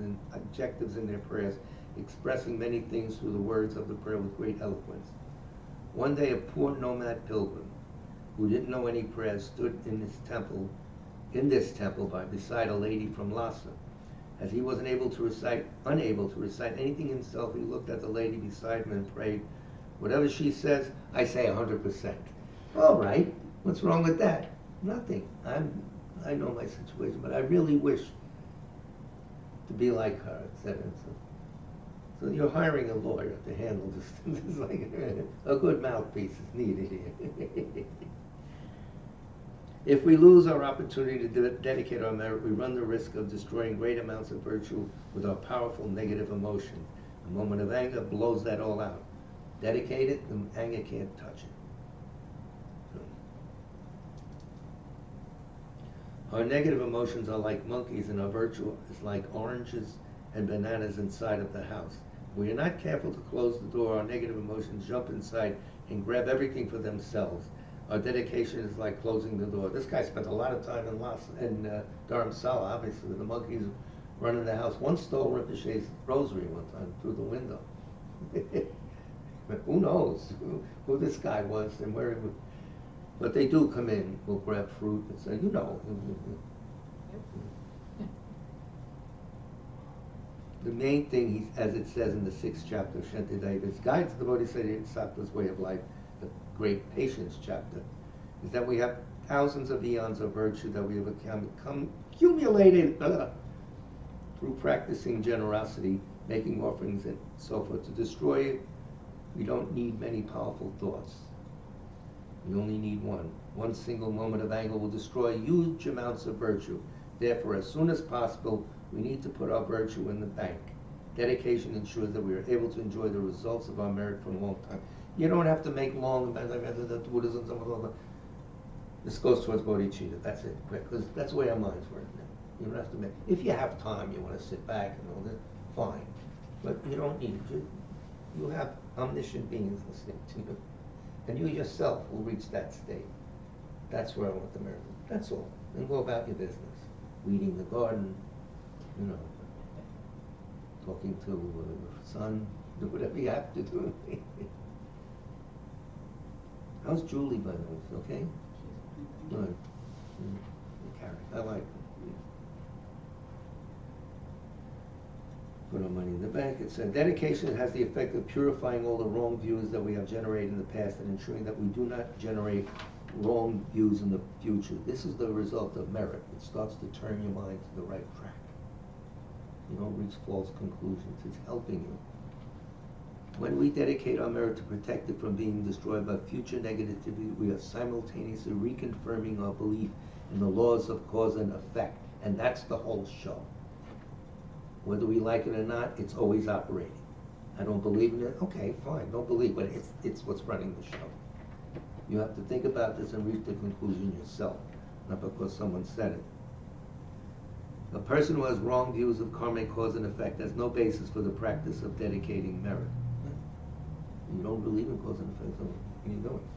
in their prayers, expressing many things through the words of the prayer with great eloquence. One day, a poor nomad pilgrim who didn't know any prayers stood in this temple beside a lady from Lhasa. As he was unable to recite anything himself, he looked at the lady beside him and prayed, "Whatever she says, I say 100%. All right, what's wrong with that? Nothing. I know my situation, but I really wish to be like her, etc. So you're hiring a lawyer to handle this. It's like a good mouthpiece is needed here. If we lose our opportunity to dedicate our merit, we run the risk of destroying great amounts of virtue with our powerful negative emotions. A moment of anger blows that all out. Dedicate it, the anger can't touch it. Our negative emotions are like monkeys, and our virtue is like oranges and bananas inside of the house. If we are not careful to close the door, our negative emotions jump inside and grab everything for themselves. Our dedication is like closing the door. This guy spent a lot of time in Dharamsala, obviously, the monkeys running the house. One stole Rinpoche's rosary one time through the window. Who knows who this guy was and where he would. But they do come in, will grab fruit and say, you know. The main thing, as it says in the 6th chapter of Shantideva, guides the Bodhisattva's way of life, the great patience chapter, is that we have thousands of eons of virtue that we have accumulated through practicing generosity, making offerings and so forth. To destroy it, we don't need many powerful thoughts. We only need one. One single moment of anger will destroy huge amounts of virtue. Therefore, as soon as possible, we need to put our virtue in the bank. Dedication ensures that we are able to enjoy the results of our merit for a long time. You don't have to make long Buddhism. This goes towards bodhicitta. That's it, quick, because that's the way our minds work now. You don't have to make. If you have time, you want to sit back and all that, fine. But you don't need it. You have omniscient beings listening to you. And you yourself will reach that state. That's where I want the miracle. That's all. And go about your business. Weeding the garden, you know. talking to son, do whatever you have to do. How's Julie, by the way? Is she okay? Good. Carrie, I like her. Put our money in the bank. It said, dedication has the effect of purifying all the wrong views that we have generated in the past and ensuring that we do not generate wrong views in the future. This is the result of merit. It starts to turn your mind to the right track. You don't reach false conclusions. It's helping you. When we dedicate our merit to protect it from being destroyed by future negativity, we are simultaneously reconfirming our belief in the laws of cause and effect. And that's the whole show. Whether we like it or not, it's always operating. I don't believe in it? Okay, fine, don't believe, but it's what's running the show. You have to think about this and reach the conclusion yourself, not because someone said it. A person who has wrong views of karmic cause and effect has no basis for the practice of dedicating merit. You don't believe in cause and effect, so what are you doing?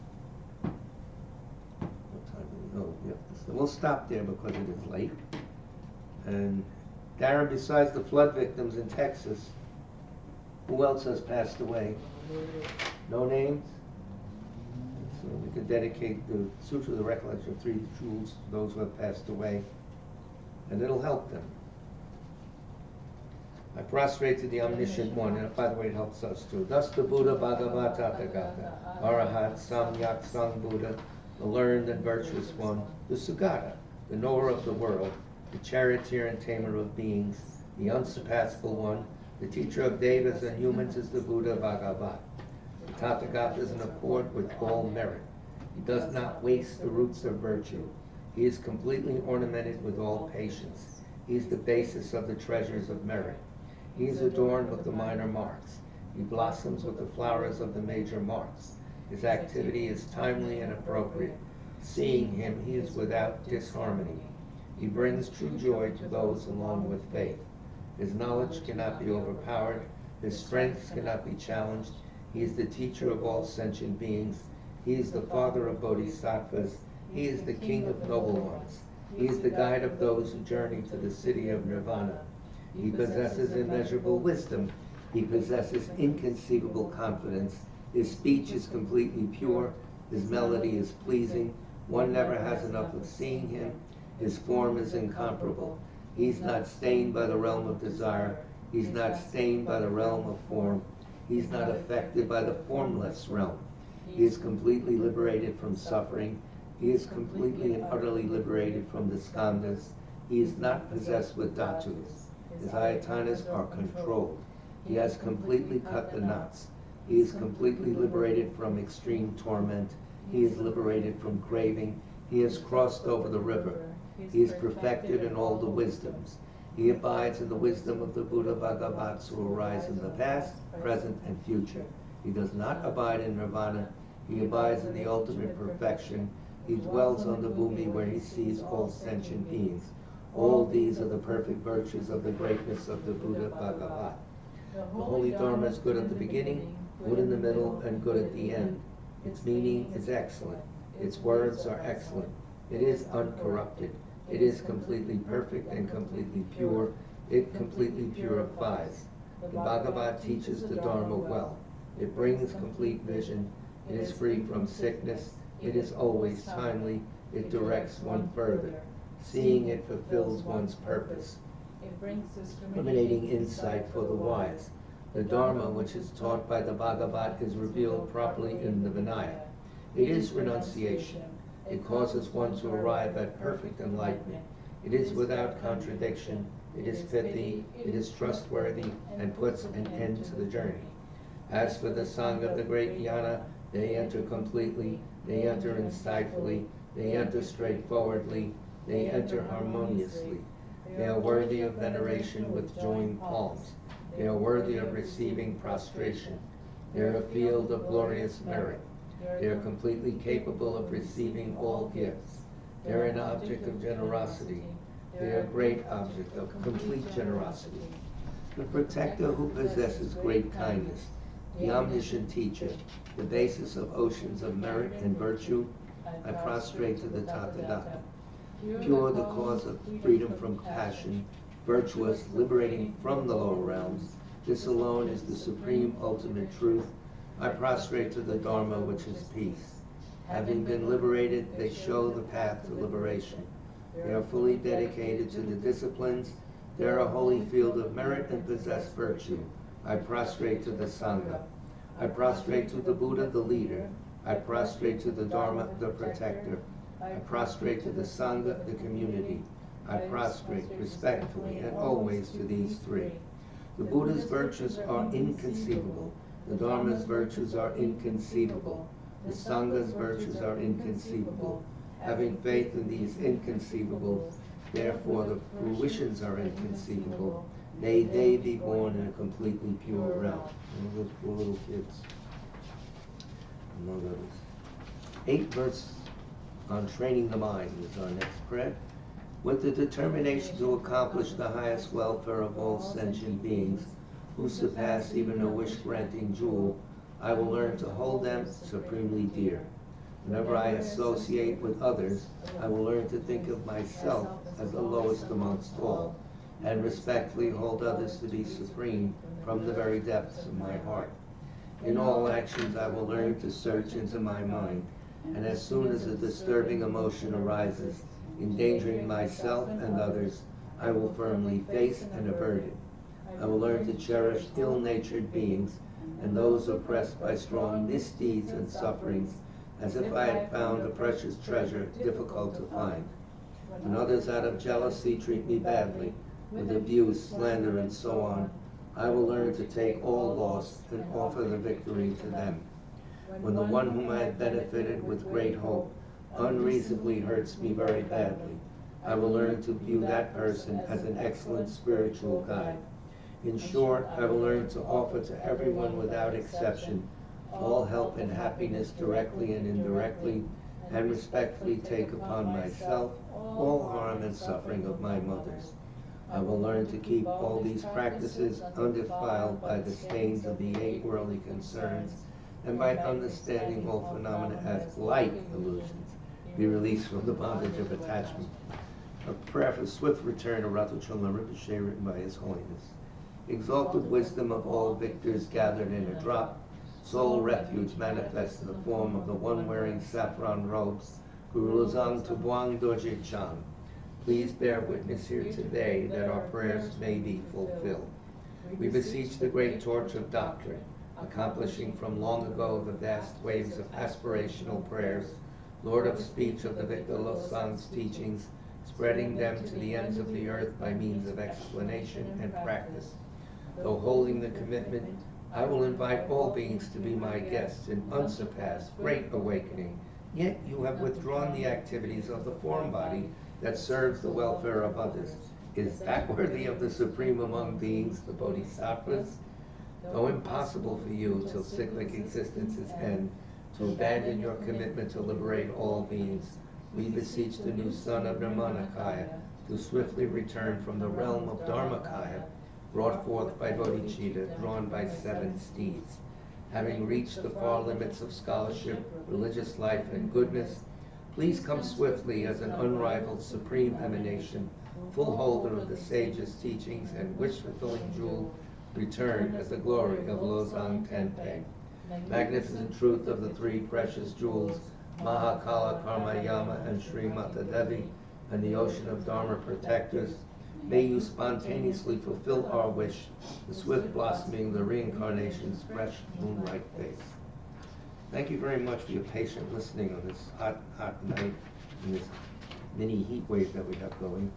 What time do we go? Yep. So we'll stop there because it is late. And Darren, besides the flood victims in Texas, who else has passed away? No names? So we can dedicate the Sutra of the Recollection of Three Jewels to those who have passed away, and it'll help them. I prostrate to the omniscient one, and by the way, it helps us too. Thus the Buddha Bhagavata Tathagata, Arahat Samyak Sang Buddha, the learned and virtuous one, the Sugata, the knower of the world, the charioteer and tamer of beings, the unsurpassable one, the teacher of devas and humans is the Buddha Bhagavat. The Tathagata is in accord with all merit. He does not waste the roots of virtue. He is completely ornamented with all patience. He is the basis of the treasures of merit. He is adorned with the minor marks. He blossoms with the flowers of the major marks. His activity is timely and appropriate. Seeing him, he is without disharmony. He brings true joy to those along with faith. His knowledge cannot be overpowered. His strengths cannot be challenged. He is the teacher of all sentient beings. He is the father of bodhisattvas. He is the king of noble ones. He is the guide of those who journey to the city of nirvana. He possesses immeasurable wisdom. He possesses inconceivable confidence. His speech is completely pure. His melody is pleasing. One never has enough of seeing him. His form is incomparable. He's not stained by the realm of desire. He's not stained by the realm of form. He's not affected by the formless realm. He is completely liberated from suffering. He is completely and utterly liberated from the skandhas. He is not possessed with dhatus. His ayatanas are controlled. He has completely cut the knots. He is completely liberated from extreme torment. He is liberated from craving. He has crossed over the river. He is perfected in all the wisdoms. He abides in the wisdom of the Buddha Bhagavats who arise in the past, present, and future. He does not abide in nirvana. He abides in the ultimate perfection. He dwells on the bhumi where he sees all sentient beings. All these are the perfect virtues of the greatness of the Buddha Bhagavat. The holy Dharma is good at the beginning, good in the middle, and good at the end. Its meaning is excellent. Its words are excellent. It is uncorrupted. It is completely perfect and completely pure. It completely purifies. The Bhagavat teaches the Dharma well. It brings complete vision. It is free from sickness. It is always timely. It directs one further. Seeing it fulfills one's purpose. It brings Discriminating insight for the wise. The Dharma, which is taught by the Bhagavat, is revealed properly in the Vinaya. It is renunciation. It causes one to arrive at perfect enlightenment. It is without contradiction. It is pithy. It is trustworthy and puts an end to the journey. As for the Sangha of the great jnana, they enter completely. They enter insightfully. They enter straightforwardly. They enter harmoniously. They are worthy of veneration with joined palms. They are worthy of receiving prostration. They are a field of glorious merit. They are completely capable of receiving all gifts. They are an object of generosity. They are a great object of complete generosity. The protector who possesses great kindness, the omniscient teacher, the basis of oceans of merit and virtue, I prostrate to the Tathagata. Pure the cause of freedom from passion, virtuous, liberating from the lower realms. This alone is the supreme ultimate truth. I prostrate to the Dharma, which is peace. Having been liberated, they show the path to liberation. They are fully dedicated to the disciplines. They are a holy field of merit and possess virtue. I prostrate to the Sangha. I prostrate to the Buddha, the leader. I prostrate to the Dharma, the protector. I prostrate to the Sangha, the community. I prostrate respectfully and always to these three. The Buddha's virtues are inconceivable. The Dharma's virtues are inconceivable. The Sangha's virtues are inconceivable. Having faith in these inconceivable, therefore the fruitions are inconceivable. May they be born in a completely pure realm. And those poor little kids, among others. 8 verses on training the mind is our next prayer. With the determination to accomplish the highest welfare of all sentient beings, who surpass even a wish-granting jewel, I will learn to hold them supremely dear. Whenever I associate with others, I will learn to think of myself as the lowest amongst all, and respectfully hold others to be supreme from the very depths of my heart. In all actions, I will learn to search into my mind, and as soon as a disturbing emotion arises, endangering myself and others, I will firmly face and avert it. I will learn to cherish ill-natured beings and those oppressed by strong misdeeds and sufferings, as if I had found a precious treasure difficult to find. When others out of jealousy treat me badly, with abuse, slander, and so on, I will learn to take all loss and offer the victory to them. When the one whom I have benefited with great hope unreasonably hurts me very badly, I will learn to view that person as an excellent spiritual guide. In short, I will learn to offer to everyone without exception all help and happiness directly and indirectly, and respectfully take upon myself all harm and suffering of my mothers. I will learn to keep all these practices undefiled by the stains of the 8 worldly concerns, and by understanding all phenomena as like illusions, be released from the bondage of attachment. A prayer for swift return of Ratu Chögyam Rinpoche, written by His Holiness. Exalted wisdom of all victors gathered in a drop, sole refuge manifest in the form of the one wearing saffron robes, Guru Lozang Tubuang Dorje Chan. Please bear witness here today that our prayers may be fulfilled. We beseech the great torch of doctrine, accomplishing from long ago the vast waves of aspirational prayers, Lord of speech of the Victor Losang's teachings, spreading them to the ends of the earth by means of explanation and practice. Though holding the commitment, I will invite all beings to be my guests in unsurpassed great awakening. Yet you have withdrawn the activities of the form body that serves the welfare of others. Is that worthy of the supreme among beings, the Bodhisattvas? Though impossible for you till cyclic existence's end to abandon your commitment to liberate all beings, we beseech the new son of Nirmanakaya to swiftly return from the realm of Dharmakaya, brought forth by Bodhicitta, drawn by 7 steeds. Having reached the far limits of scholarship, religious life, and goodness, please come swiftly as an unrivaled supreme emanation, full holder of the sage's teachings and wish-fulfilling jewel, return as the glory of Losang Tenpe. Magnificent truth of the 3 precious jewels, Mahakala, Karmayama, and Sri Mata Devi, and the ocean of Dharma protectors, may you spontaneously fulfill our wish, the swift blossoming of the reincarnation's fresh moonlight face. Thank you very much for your patient listening on this hot, hot night, in this mini heat wave that we have going.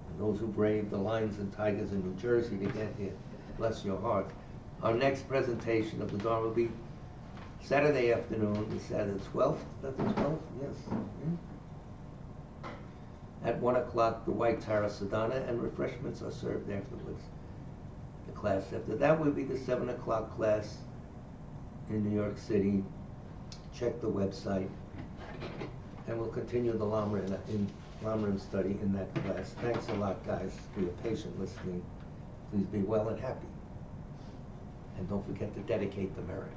And those who brave the lions and tigers in New Jersey to get here, bless your heart. Our next presentation of the Dharma will be Saturday afternoon, Saturday the 12th, is that the 12th? Yes. At 1 o'clock, the White Tara Sadhana, and refreshments are served afterwards. The class after that will be the 7 o'clock class in New York City. Check the website, and we'll continue the Lamrim study in that class. Thanks a lot, guys, for your patient listening. Please be well and happy. And don't forget to dedicate the merit.